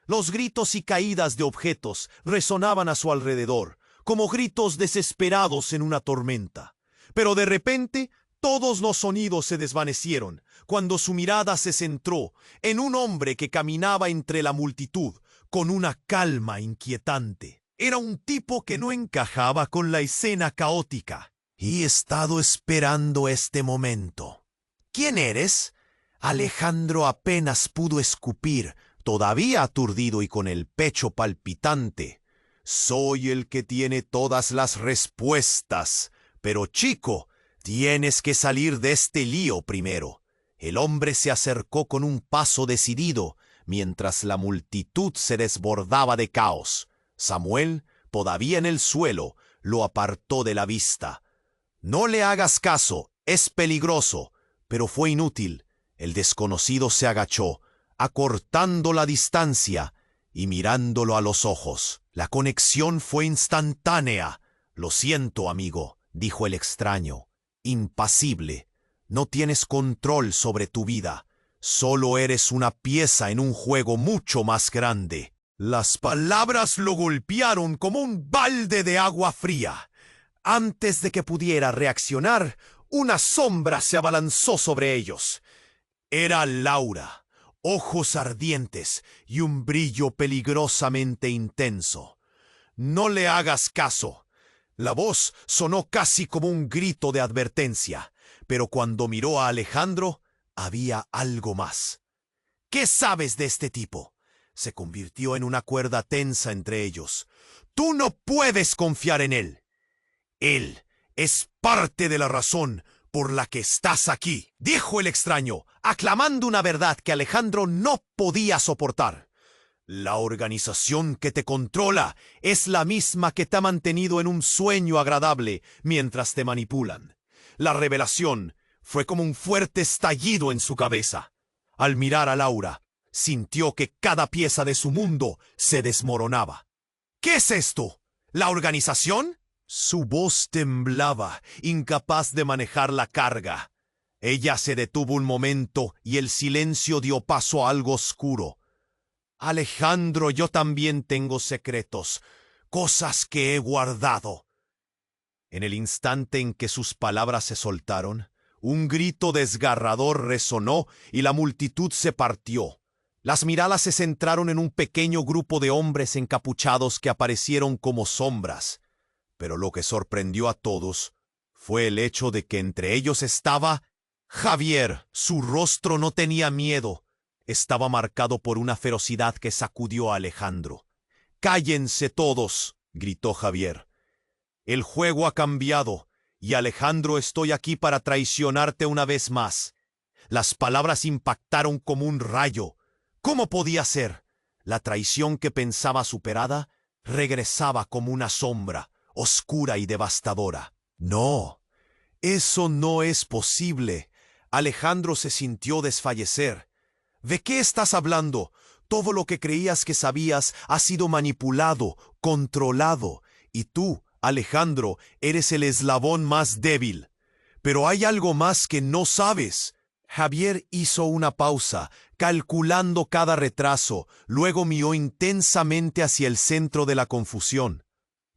[SPEAKER 1] Los gritos y caídas de objetos resonaban a su alrededor, como gritos desesperados en una tormenta. Pero de repente, todos los sonidos se desvanecieron, cuando su mirada se centró en un hombre que caminaba entre la multitud, con una calma inquietante. Era un tipo que no encajaba con la escena caótica. «He estado esperando este momento». «¿Quién eres?». Alejandro apenas pudo escupir, todavía aturdido y con el pecho palpitante. «Soy el que tiene todas las respuestas. Pero chico, tienes que salir de este lío primero». El hombre se acercó con un paso decidido, mientras la multitud se desbordaba de caos. Samuel, todavía en el suelo, lo apartó de la vista. «No le hagas caso, es peligroso». Pero fue inútil. El desconocido se agachó, acortando la distancia y mirándolo a los ojos. La conexión fue instantánea. «Lo siento, amigo», dijo el extraño, impasible. «No tienes control sobre tu vida. Solo eres una pieza en un juego mucho más grande». Las palabras lo golpearon como un balde de agua fría. Antes de que pudiera reaccionar, una sombra se abalanzó sobre ellos. Era Laura, ojos ardientes y un brillo peligrosamente intenso. «No le hagas caso». La voz sonó casi como un grito de advertencia, pero cuando miró a Alejandro, había algo más. «¿Qué sabes de este tipo?». Se convirtió en una cuerda tensa entre ellos. «Tú no puedes confiar en él. Él es parte de la razón por la que estás aquí», dijo el extraño, aclamando una verdad que Alejandro no podía soportar. «La organización que te controla es la misma que te ha mantenido en un sueño agradable mientras te manipulan». La revelación fue como un fuerte estallido en su cabeza. Al mirar a Laura, sintió que cada pieza de su mundo se desmoronaba. «¿Qué es esto? ¿La organización?». Su voz temblaba, incapaz de manejar la carga. Ella se detuvo un momento y el silencio dio paso a algo oscuro. «Alejandro, yo también tengo secretos, cosas que he guardado». En el instante en que sus palabras se soltaron, un grito desgarrador resonó y la multitud se partió. Las miradas se centraron en un pequeño grupo de hombres encapuchados que aparecieron como sombras. Pero lo que sorprendió a todos fue el hecho de que entre ellos estaba Javier, su rostro no tenía miedo. Estaba marcado por una ferocidad que sacudió a Alejandro. «¡Cállense todos!», gritó Javier. «El juego ha cambiado, y Alejandro, estoy aquí para traicionarte una vez más». Las palabras impactaron como un rayo. ¿Cómo podía ser? La traición que pensaba superada regresaba como una sombra, oscura y devastadora. «No, eso no es posible». Alejandro se sintió desfallecer. «¿De qué estás hablando? Todo lo que creías que sabías ha sido manipulado, controlado. Y tú, Alejandro, eres el eslabón más débil. Pero hay algo más que no sabes». Javier hizo una pausa, calculando cada retraso, luego miró intensamente hacia el centro de la confusión.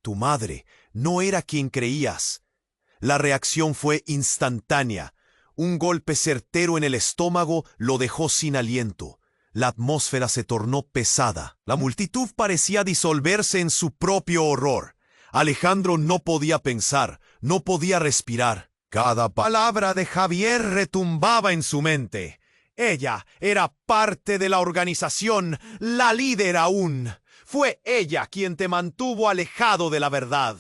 [SPEAKER 1] «Tu madre no era quien creías». La reacción fue instantánea. Un golpe certero en el estómago lo dejó sin aliento. La atmósfera se tornó pesada. La multitud parecía disolverse en su propio horror. Alejandro no podía pensar, no podía respirar. Cada palabra de Javier retumbaba en su mente. Ella era parte de la organización, la líder aún. Fue ella quien te mantuvo alejado de la verdad.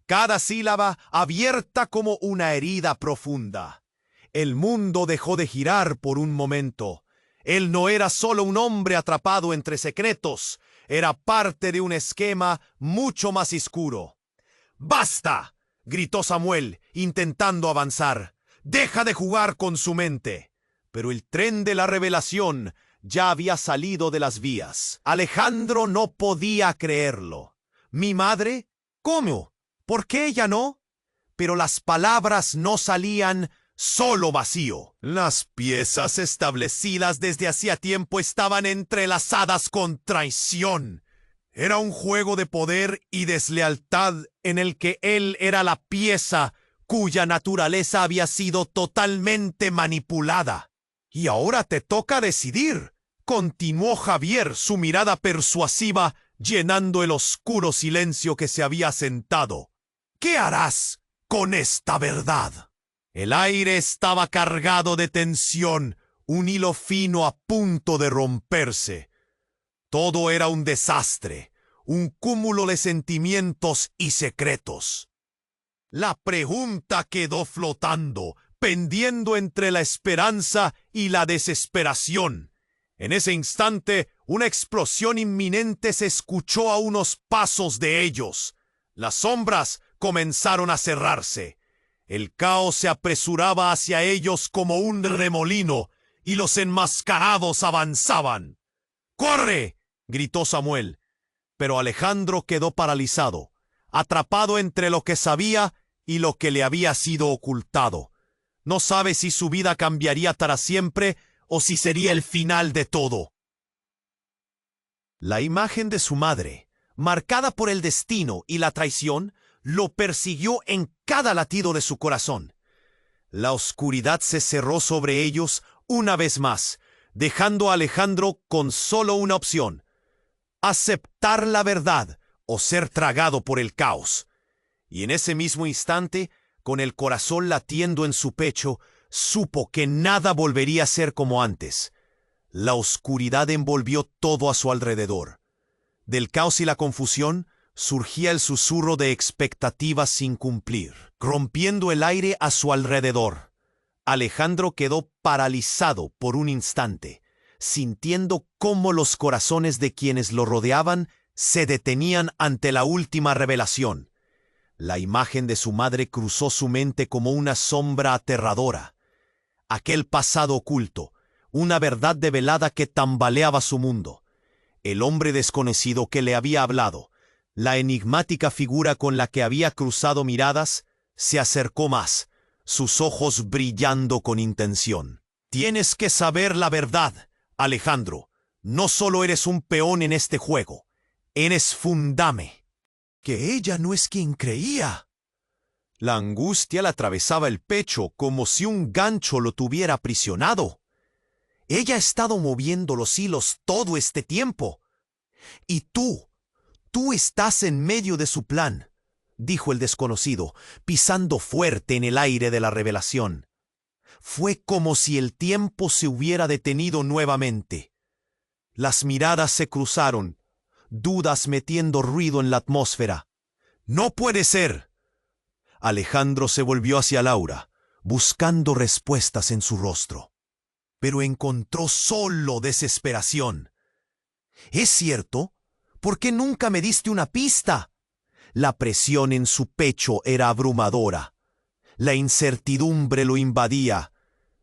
[SPEAKER 1] Cada sílaba abierta como una herida profunda. El mundo dejó de girar por un momento. Él no era solo un hombre atrapado entre secretos, era parte de un esquema mucho más oscuro. «¡Basta!», gritó Samuel, intentando avanzar. «Deja de jugar con su mente». Pero el tren de la revelación ya había salido de las vías. Alejandro no podía creerlo. «¿Mi madre? ¿Cómo? ¿Por qué ella no?». Pero las palabras no salían, solo vacío. Las piezas establecidas desde hacía tiempo estaban entrelazadas con traición. Era un juego de poder y deslealtad en el que él era la pieza cuya naturaleza había sido totalmente manipulada. «Y ahora te toca decidir», continuó Javier, su mirada persuasiva llenando el oscuro silencio que se había asentado. «¿Qué harás con esta verdad?». El aire estaba cargado de tensión, un hilo fino a punto de romperse. Todo era un desastre, un cúmulo de sentimientos y secretos. La pregunta quedó flotando, pendiendo entre la esperanza y la desesperación. En ese instante, una explosión inminente se escuchó a unos pasos de ellos. Las sombras comenzaron a cerrarse. El caos se apresuraba hacia ellos como un remolino, y los enmascarados avanzaban. «¡Corre!», gritó Samuel. Pero Alejandro quedó paralizado, atrapado entre lo que sabía y lo que le había sido ocultado. No sabe si su vida cambiaría para siempre o si sería el final de todo. La imagen de su madre, marcada por el destino y la traición, lo persiguió en cada latido de su corazón. La oscuridad se cerró sobre ellos una vez más, dejando a Alejandro con solo una opción: aceptar la verdad o ser tragado por el caos. Y en ese mismo instante, con el corazón latiendo en su pecho, supo que nada volvería a ser como antes. La oscuridad envolvió todo a su alrededor. Del caos y la confusión surgía el susurro de expectativas sin cumplir, rompiendo el aire a su alrededor. Alejandro quedó paralizado por un instante, sintiendo cómo los corazones de quienes lo rodeaban se detenían ante la última revelación. La imagen de su madre cruzó su mente como una sombra aterradora. Aquel pasado oculto, una verdad develada que tambaleaba su mundo. El hombre desconocido que le había hablado, la enigmática figura con la que había cruzado miradas, se acercó más, sus ojos brillando con intención. «Tienes que saber la verdad, Alejandro. No solo eres un peón en este juego, eres fundame». «Que ella no es quien creía». La angustia le atravesaba el pecho como si un gancho lo tuviera aprisionado. Ella ha estado moviendo los hilos todo este tiempo. Y tú estás en medio de su plan, dijo el desconocido, pisando fuerte en el aire de la revelación. Fue como si el tiempo se hubiera detenido nuevamente. Las miradas se cruzaron, dudas metiendo ruido en la atmósfera. ¡No puede ser! Alejandro se volvió hacia Laura, buscando respuestas en su rostro. Pero encontró solo desesperación. ¿Es cierto? ¿Por qué nunca me diste una pista? La presión en su pecho era abrumadora. La incertidumbre lo invadía.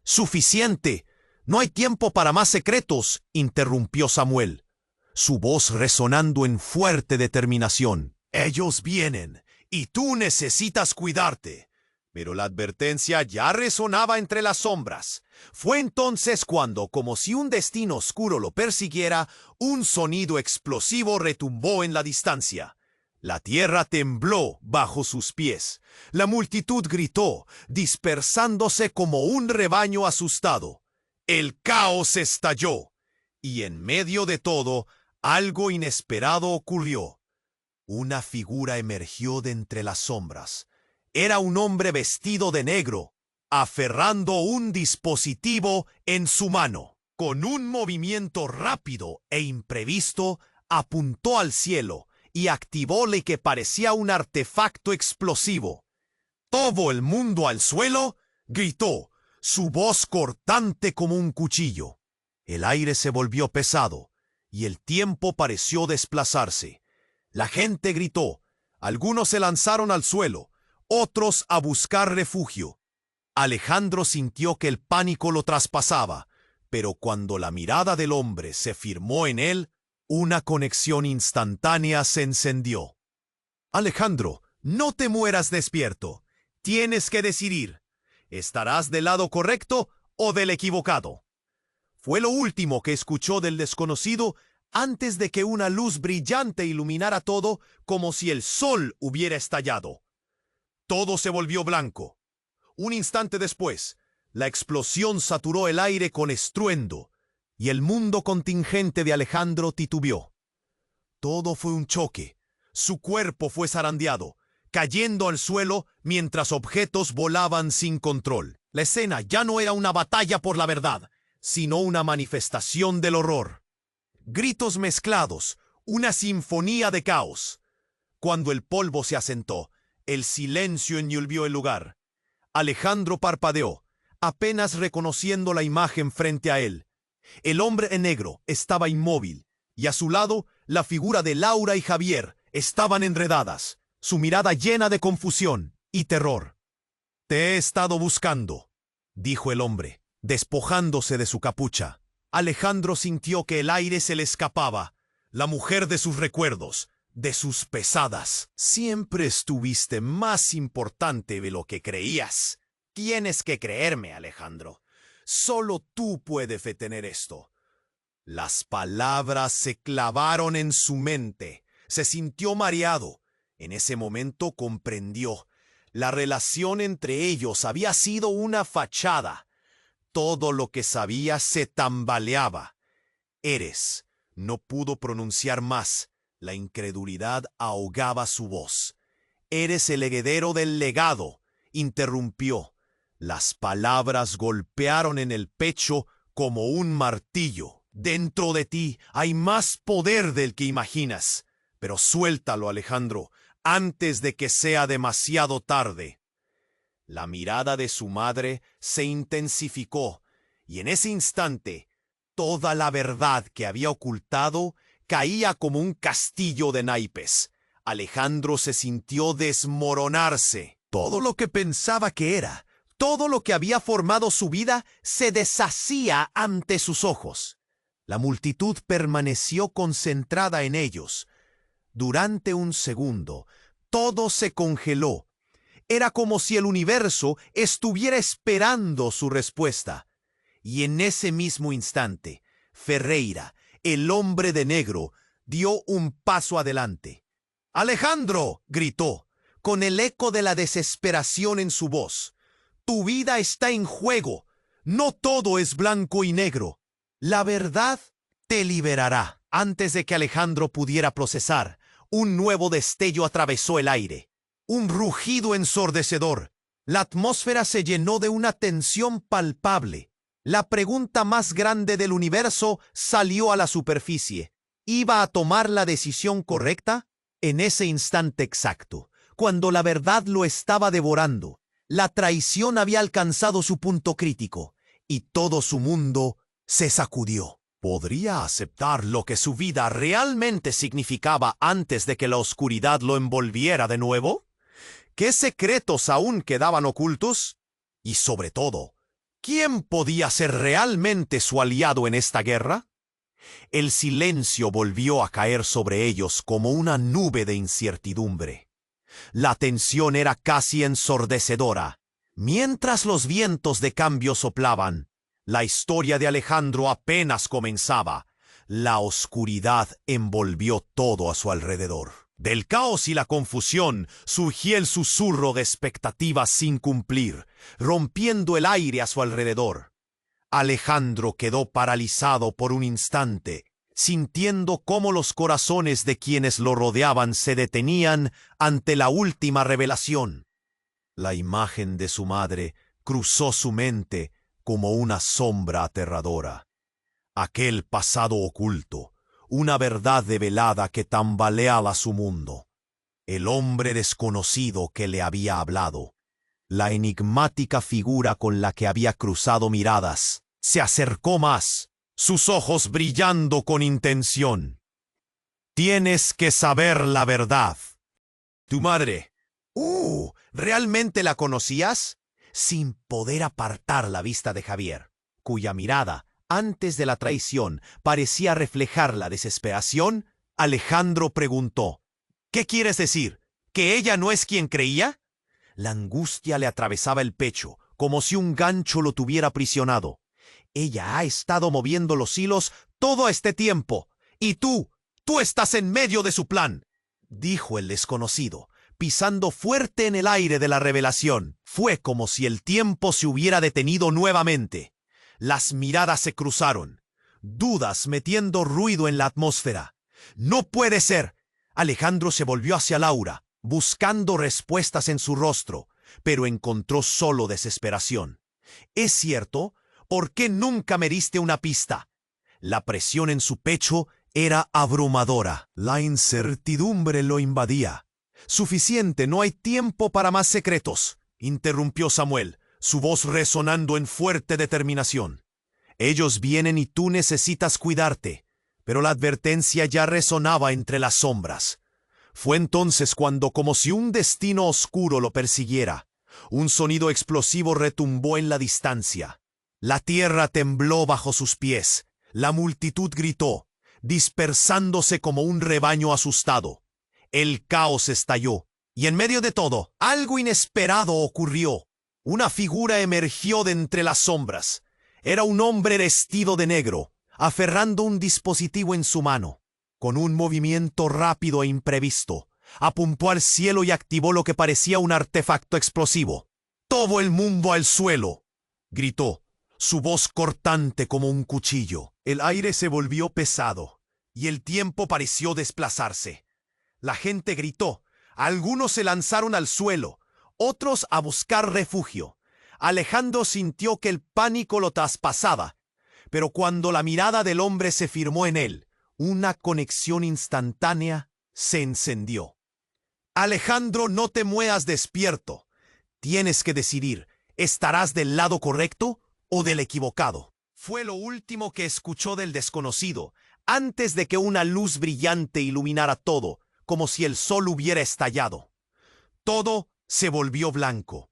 [SPEAKER 1] ¡Suficiente! No hay tiempo para más secretos, interrumpió Samuel, su voz resonando en fuerte determinación. Ellos vienen, y tú necesitas cuidarte. Pero la advertencia ya resonaba entre las sombras. Fue entonces cuando, como si un destino oscuro lo persiguiera, un sonido explosivo retumbó en la distancia. La tierra tembló bajo sus pies. La multitud gritó, dispersándose como un rebaño asustado. El caos estalló, y en medio de todo, algo inesperado ocurrió. Una figura emergió de entre las sombras. Era un hombre vestido de negro, aferrando un dispositivo en su mano. Con un movimiento rápido e imprevisto, apuntó al cielo y activó lo que parecía un artefacto explosivo. «¡Todo el mundo al suelo!», gritó, su voz cortante como un cuchillo. El aire se volvió pesado, y el tiempo pareció desplazarse. La gente gritó, algunos se lanzaron al suelo, otros a buscar refugio. Alejandro sintió que el pánico lo traspasaba, pero cuando la mirada del hombre se firmó en él, una conexión instantánea se encendió. «Alejandro, no te mueras despierto. Tienes que decidir. ¿Estarás del lado correcto o del equivocado?». Fue lo último que escuchó del desconocido antes de que una luz brillante iluminara todo como si el sol hubiera estallado. Todo se volvió blanco. Un instante después, la explosión saturó el aire con estruendo, y el mundo contingente de Alejandro titubeó. Todo fue un choque. Su cuerpo fue zarandeado, cayendo al suelo mientras objetos volaban sin control. La escena ya no era una batalla por la verdad, sino una manifestación del horror. Gritos mezclados, una sinfonía de caos. Cuando el polvo se asentó, el silencio envolvió el lugar. Alejandro parpadeó, apenas reconociendo la imagen frente a él. El hombre en negro estaba inmóvil, y a su lado la figura de Laura y Javier estaban enredadas, su mirada llena de confusión y terror. «Te he estado buscando», dijo el hombre, despojándose de su capucha. Alejandro sintió que el aire se le escapaba, la mujer de sus recuerdos, de sus pesadas. «Siempre estuviste más importante de lo que creías». «Tienes que creerme, Alejandro. Solo tú puedes detener esto». Las palabras se clavaron en su mente. Se sintió mareado. En ese momento comprendió. La relación entre ellos había sido una fachada. Todo lo que sabía se tambaleaba. «Eres». No pudo pronunciar más. La incredulidad ahogaba su voz. «Eres el heredero del legado», interrumpió. Las palabras golpearon en el pecho como un martillo. «Dentro de ti hay más poder del que imaginas. Pero suéltalo, Alejandro, antes de que sea demasiado tarde». La mirada de su madre se intensificó, y en ese instante, toda la verdad que había ocultado caía como un castillo de naipes. Alejandro se sintió desmoronarse. Todo lo que pensaba que era, todo lo que había formado su vida, se deshacía ante sus ojos. La multitud permaneció concentrada en ellos. Durante un segundo, todo se congeló. Era como si el universo estuviera esperando su respuesta. Y en ese mismo instante, Ferreira, el hombre de negro, dio un paso adelante. «¡Alejandro!», gritó, con el eco de la desesperación en su voz. «Tu vida está en juego. No todo es blanco y negro. La verdad te liberará». Antes de que Alejandro pudiera procesar, un nuevo destello atravesó el aire. Un rugido ensordecedor. La atmósfera se llenó de una tensión palpable. La pregunta más grande del universo salió a la superficie. ¿Iba a tomar la decisión correcta? En ese instante exacto, cuando la verdad lo estaba devorando, la traición había alcanzado su punto crítico y todo su mundo se sacudió. ¿Podría aceptar lo que su vida realmente significaba antes de que la oscuridad lo envolviera de nuevo? ¿Qué secretos aún quedaban ocultos? Y sobre todo, ¿quién podía ser realmente su aliado en esta guerra? El silencio volvió a caer sobre ellos como una nube de incertidumbre. La tensión era casi ensordecedora. Mientras los vientos de cambio soplaban, la historia de Alejandro apenas comenzaba. La oscuridad envolvió todo a su alrededor. Del caos y la confusión surgía el susurro de expectativas sin cumplir, rompiendo el aire a su alrededor. Alejandro quedó paralizado por un instante, sintiendo cómo los corazones de quienes lo rodeaban se detenían ante la última revelación. La imagen de su madre cruzó su mente como una sombra aterradora. Aquel pasado oculto, una verdad develada que tambaleaba su mundo. El hombre desconocido que le había hablado. La enigmática figura con la que había cruzado miradas se acercó más, sus ojos brillando con intención. Tienes que saber la verdad. Tu madre. ¿Realmente la conocías? Sin poder apartar la vista de Javier, cuya mirada, antes de la traición, parecía reflejar la desesperación, Alejandro preguntó: ¿Qué quieres decir? ¿Que ella no es quien creía? La angustia le atravesaba el pecho, como si un gancho lo tuviera aprisionado. Ella ha estado moviendo los hilos todo este tiempo, y tú estás en medio de su plan, dijo el desconocido, pisando fuerte en el aire de la revelación. Fue como si el tiempo se hubiera detenido nuevamente. Las miradas se cruzaron, dudas metiendo ruido en la atmósfera. ¡No puede ser! Alejandro se volvió hacia Laura, buscando respuestas en su rostro, pero encontró solo desesperación. ¿Es cierto? ¿Por qué nunca me diste una pista? La presión en su pecho era abrumadora. La incertidumbre lo invadía. Suficiente, no hay tiempo para más secretos, interrumpió Samuel, su voz resonando en fuerte determinación. Ellos vienen y tú necesitas cuidarte. Pero la advertencia ya resonaba entre las sombras. Fue entonces cuando, como si un destino oscuro lo persiguiera, un sonido explosivo retumbó en la distancia. La tierra tembló bajo sus pies. La multitud gritó, dispersándose como un rebaño asustado. El caos estalló, y en medio de todo, algo inesperado ocurrió. Una figura emergió de entre las sombras. Era un hombre vestido de negro, aferrando un dispositivo en su mano. Con un movimiento rápido e imprevisto, apuntó al cielo y activó lo que parecía un artefacto explosivo. «¡Todo el mundo al suelo!», gritó, su voz cortante como un cuchillo. El aire se volvió pesado, y el tiempo pareció desplazarse. La gente gritó, algunos se lanzaron al suelo, otros a buscar refugio. Alejandro sintió que el pánico lo traspasaba, pero cuando la mirada del hombre se firmó en él, una conexión instantánea se encendió. «Alejandro, no te muevas despierto. Tienes que decidir, ¿estarás del lado correcto o del equivocado?». Fue lo último que escuchó del desconocido, antes de que una luz brillante iluminara todo, como si el sol hubiera estallado. Todo se volvió blanco.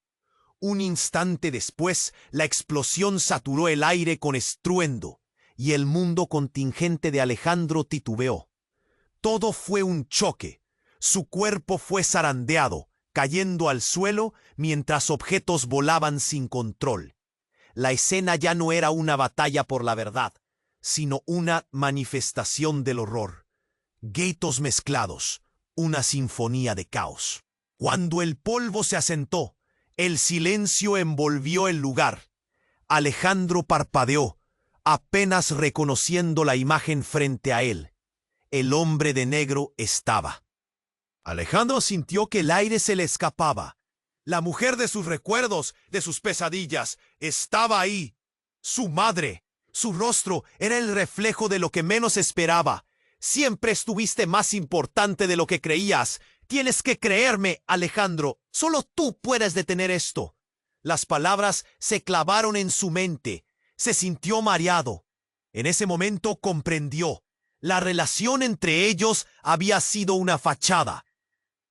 [SPEAKER 1] Un instante después, la explosión saturó el aire con estruendo, y el mundo contingente de Alejandro titubeó. Todo fue un choque. Su cuerpo fue zarandeado, cayendo al suelo mientras objetos volaban sin control. La escena ya no era una batalla por la verdad, sino una manifestación del horror. Gritos mezclados, una sinfonía de caos. Cuando el polvo se asentó, el silencio envolvió el lugar. Alejandro parpadeó, apenas reconociendo la imagen frente a él. El hombre de negro estaba. Alejandro sintió que el aire se le escapaba. La mujer de sus recuerdos, de sus pesadillas, estaba ahí. Su madre. Su rostro era el reflejo de lo que menos esperaba. Siempre estuviste más importante de lo que creías. Tienes que creerme, Alejandro. Solo tú puedes detener esto. Las palabras se clavaron en su mente. Se sintió mareado. En ese momento comprendió. La relación entre ellos había sido una fachada.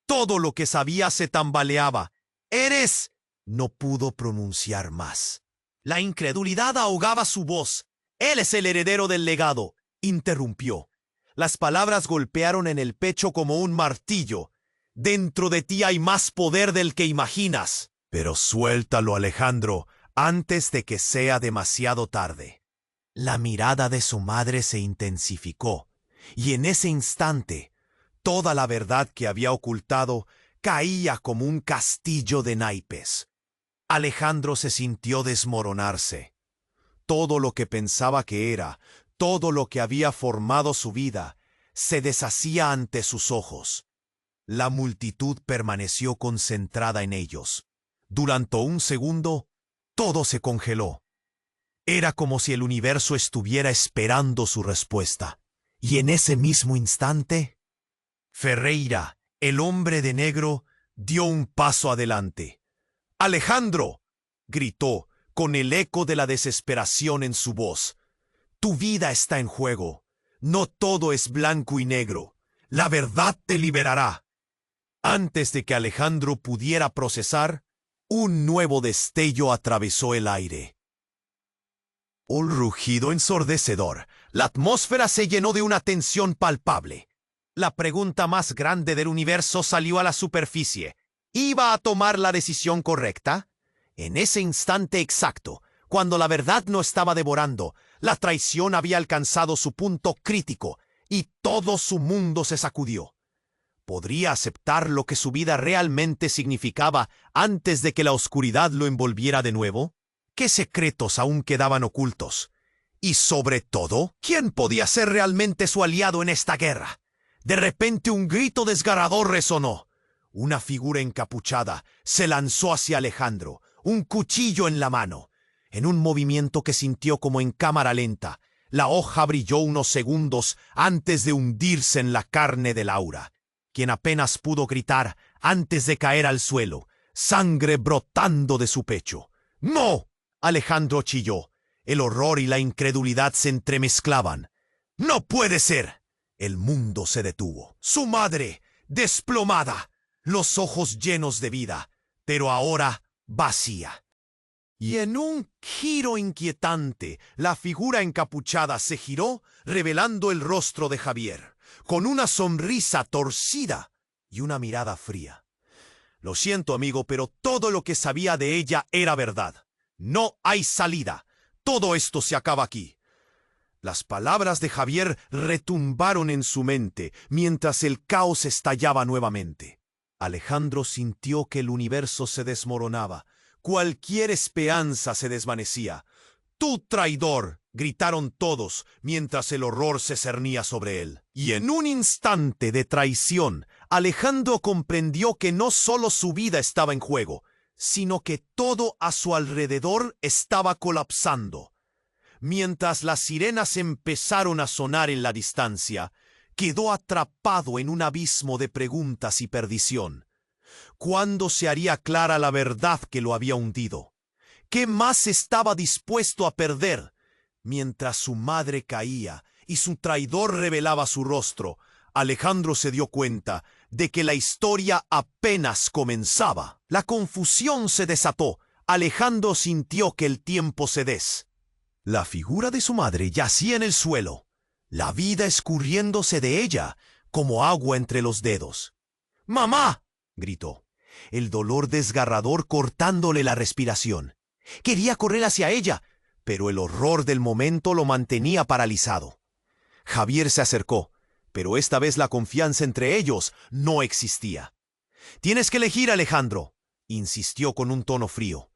[SPEAKER 1] Todo lo que sabía se tambaleaba. «¡Eres!». No pudo pronunciar más. La incredulidad ahogaba su voz. «Él es el heredero del legado», interrumpió. Las palabras golpearon en el pecho como un martillo. «Dentro de ti hay más poder del que imaginas». «Pero suéltalo, Alejandro, antes de que sea demasiado tarde». La mirada de su madre se intensificó, y en ese instante, toda la verdad que había ocultado caía como un castillo de naipes. Alejandro se sintió desmoronarse. Todo lo que pensaba que era, todo lo que había formado su vida, se deshacía ante sus ojos. La multitud permaneció concentrada en ellos. Durante un segundo, todo se congeló. Era como si el universo estuviera esperando su respuesta. Y en ese mismo instante, Ferreira, el hombre de negro, dio un paso adelante. «¡Alejandro!», gritó, con el eco de la desesperación en su voz. «Tu vida está en juego. No todo es blanco y negro. La verdad te liberará». Antes de que Alejandro pudiera procesar, un nuevo destello atravesó el aire. Un rugido ensordecedor. La atmósfera se llenó de una tensión palpable. La pregunta más grande del universo salió a la superficie. ¿Iba a tomar la decisión correcta? En ese instante exacto, cuando la verdad no estaba devorando, la traición había alcanzado su punto crítico y todo su mundo se sacudió. ¿Podría aceptar lo que su vida realmente significaba antes de que la oscuridad lo envolviera de nuevo? ¿Qué secretos aún quedaban ocultos? Y sobre todo, ¿quién podía ser realmente su aliado en esta guerra? De repente un grito desgarrador resonó. Una figura encapuchada se lanzó hacia Alejandro, un cuchillo en la mano. En un movimiento que sintió como en cámara lenta, la hoja brilló unos segundos antes de hundirse en la carne de Laura, quien apenas pudo gritar antes de caer al suelo, sangre brotando de su pecho. «¡No!», Alejandro chilló. El horror y la incredulidad se entremezclaban. «¡No puede ser!». El mundo se detuvo. Su madre, desplomada, los ojos llenos de vida, pero ahora vacía. Y en un giro inquietante, la figura encapuchada se giró, revelando el rostro de Javier, con una sonrisa torcida y una mirada fría. «Lo siento, amigo, pero todo lo que sabía de ella era verdad. No hay salida. Todo esto se acaba aquí». Las palabras de Javier retumbaron en su mente mientras el caos estallaba nuevamente. Alejandro sintió que el universo se desmoronaba. Cualquier esperanza se desvanecía. «¡Tú, traidor!», gritaron todos mientras el horror se cernía sobre él. Y en un instante de traición, Alejandro comprendió que no solo su vida estaba en juego, sino que todo a su alrededor estaba colapsando. Mientras las sirenas empezaron a sonar en la distancia, quedó atrapado en un abismo de preguntas y perdición. ¿Cuándo se haría clara la verdad que lo había hundido? ¿Qué más estaba dispuesto a perder? Mientras su madre caía y su traidor revelaba su rostro, Alejandro se dio cuenta de que la historia apenas comenzaba. La confusión se desató. Alejandro sintió que el tiempo se La figura de su madre yacía en el suelo, la vida escurriéndose de ella como agua entre los dedos. «¡Mamá!», gritó, el dolor desgarrador cortándole la respiración. Quería correr hacia ella, pero el horror del momento lo mantenía paralizado. Javier se acercó, pero esta vez la confianza entre ellos no existía. «Tienes que elegir, Alejandro», insistió con un tono frío.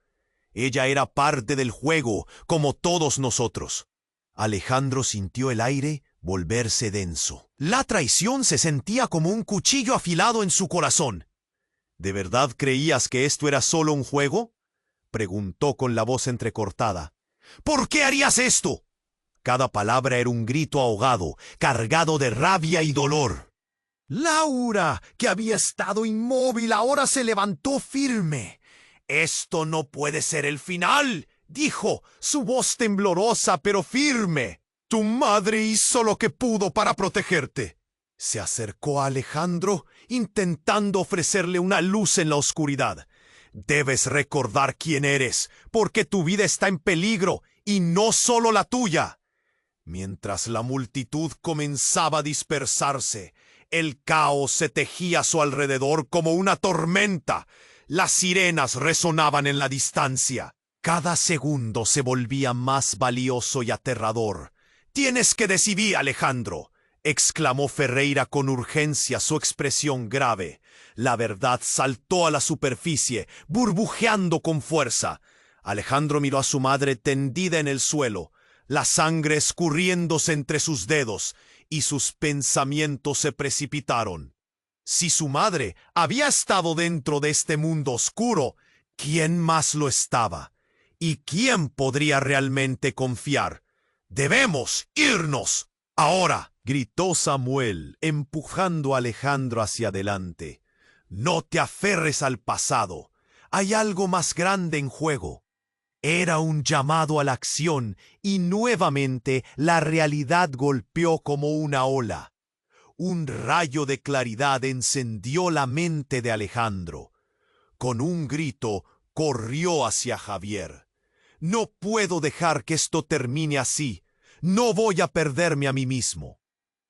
[SPEAKER 1] Ella era parte del juego, como todos nosotros. Alejandro sintió el aire volverse denso. La traición se sentía como un cuchillo afilado en su corazón. ¿De verdad creías que esto era solo un juego? Preguntó con la voz entrecortada. ¿Por qué harías esto? Cada palabra era un grito ahogado, cargado de rabia y dolor. Laura, que había estado inmóvil, ahora se levantó firme. «Esto no puede ser el final», dijo, su voz temblorosa pero firme. «Tu madre hizo lo que pudo para protegerte». Se acercó a Alejandro, intentando ofrecerle una luz en la oscuridad. «Debes recordar quién eres, porque tu vida está en peligro, y no solo la tuya». Mientras la multitud comenzaba a dispersarse, el caos se tejía a su alrededor como una tormenta. Las sirenas resonaban en la distancia. Cada segundo se volvía más valioso y aterrador. «Tienes que decidir, Alejandro», exclamó Ferreira con urgencia, su expresión grave. La verdad saltó a la superficie, burbujeando con fuerza. Alejandro miró a su madre tendida en el suelo, la sangre escurriéndose entre sus dedos, y sus pensamientos se precipitaron. Si su madre había estado dentro de este mundo oscuro, ¿quién más lo estaba? ¿Y quién podría realmente confiar? «Debemos irnos ahora», gritó Samuel, empujando a Alejandro hacia adelante. «No te aferres al pasado. Hay algo más grande en juego». Era un llamado a la acción, y nuevamente la realidad golpeó como una ola. Un rayo de claridad encendió la mente de Alejandro. Con un grito, corrió hacia Javier. «No puedo dejar que esto termine así. No voy a perderme a mí mismo».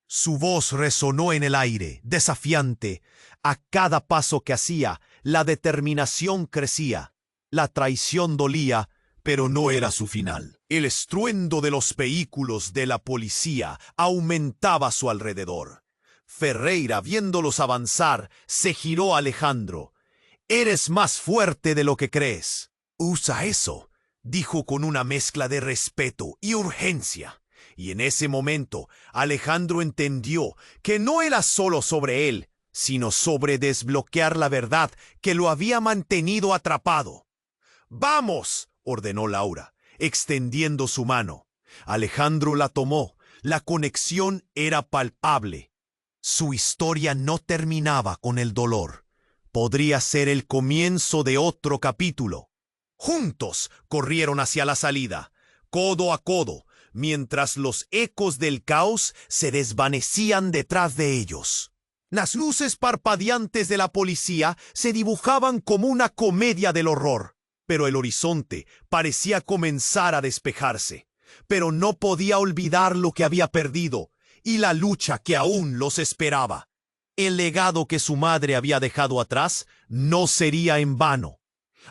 [SPEAKER 1] Su voz resonó en el aire, desafiante. A cada paso que hacía, la determinación crecía. La traición dolía, pero no era su final. El estruendo de los vehículos de la policía aumentaba a su alrededor. Ferreira, viéndolos avanzar, se giró a Alejandro. «Eres más fuerte de lo que crees». «Usa eso», dijo con una mezcla de respeto y urgencia. Y en ese momento, Alejandro entendió que no era solo sobre él, sino sobre desbloquear la verdad que lo había mantenido atrapado. «¡Vamos!», ordenó Laura, extendiendo su mano. Alejandro la tomó. La conexión era palpable. Su historia no terminaba con el dolor. Podría ser el comienzo de otro capítulo. Juntos corrieron hacia la salida, codo a codo, mientras los ecos del caos se desvanecían detrás de ellos. Las luces parpadeantes de la policía se dibujaban como una comedia del horror. Pero el horizonte parecía comenzar a despejarse. Pero no podía olvidar lo que había perdido y la lucha que aún los esperaba. El legado que su madre había dejado atrás no sería en vano.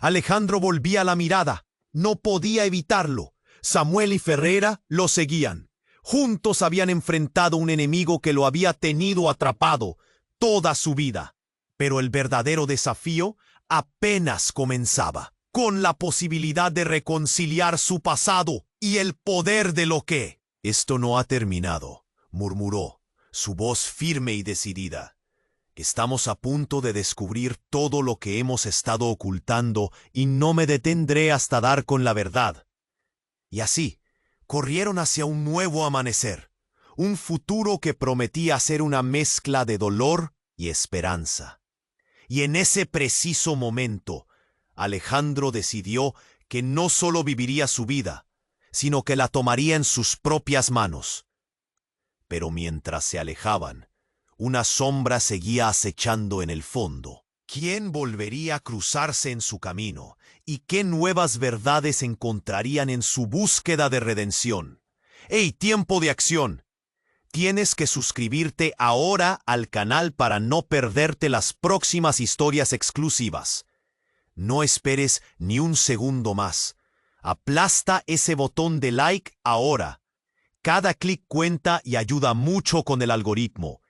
[SPEAKER 1] Alejandro volvía la mirada. No podía evitarlo. Samuel y Ferreira lo seguían. Juntos habían enfrentado un enemigo que lo había tenido atrapado toda su vida. Pero el verdadero desafío apenas comenzaba, con la posibilidad de reconciliar su pasado y el poder de lo que. «Esto no ha terminado», murmuró, su voz firme y decidida. «Estamos a punto de descubrir todo lo que hemos estado ocultando y no me detendré hasta dar con la verdad». Y así, corrieron hacia un nuevo amanecer, un futuro que prometía ser una mezcla de dolor y esperanza. Y en ese preciso momento, Alejandro decidió que no solo viviría su vida, sino que la tomaría en sus propias manos. Pero mientras se alejaban, una sombra seguía acechando en el fondo. ¿Quién volvería a cruzarse en su camino? ¿Y qué nuevas verdades encontrarían en su búsqueda de redención? ¡Hey, tiempo de acción! Tienes que suscribirte ahora al canal para no perderte las próximas historias exclusivas. No esperes ni un segundo más. Aplasta ese botón de like ahora. Cada clic cuenta y ayuda mucho con el algoritmo.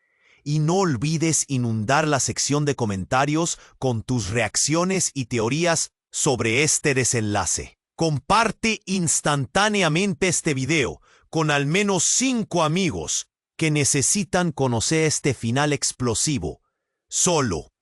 [SPEAKER 1] Y no olvides inundar la sección de comentarios con tus reacciones y teorías sobre este desenlace. Comparte instantáneamente este video con al menos 5 amigos que necesitan conocer este final explosivo, solo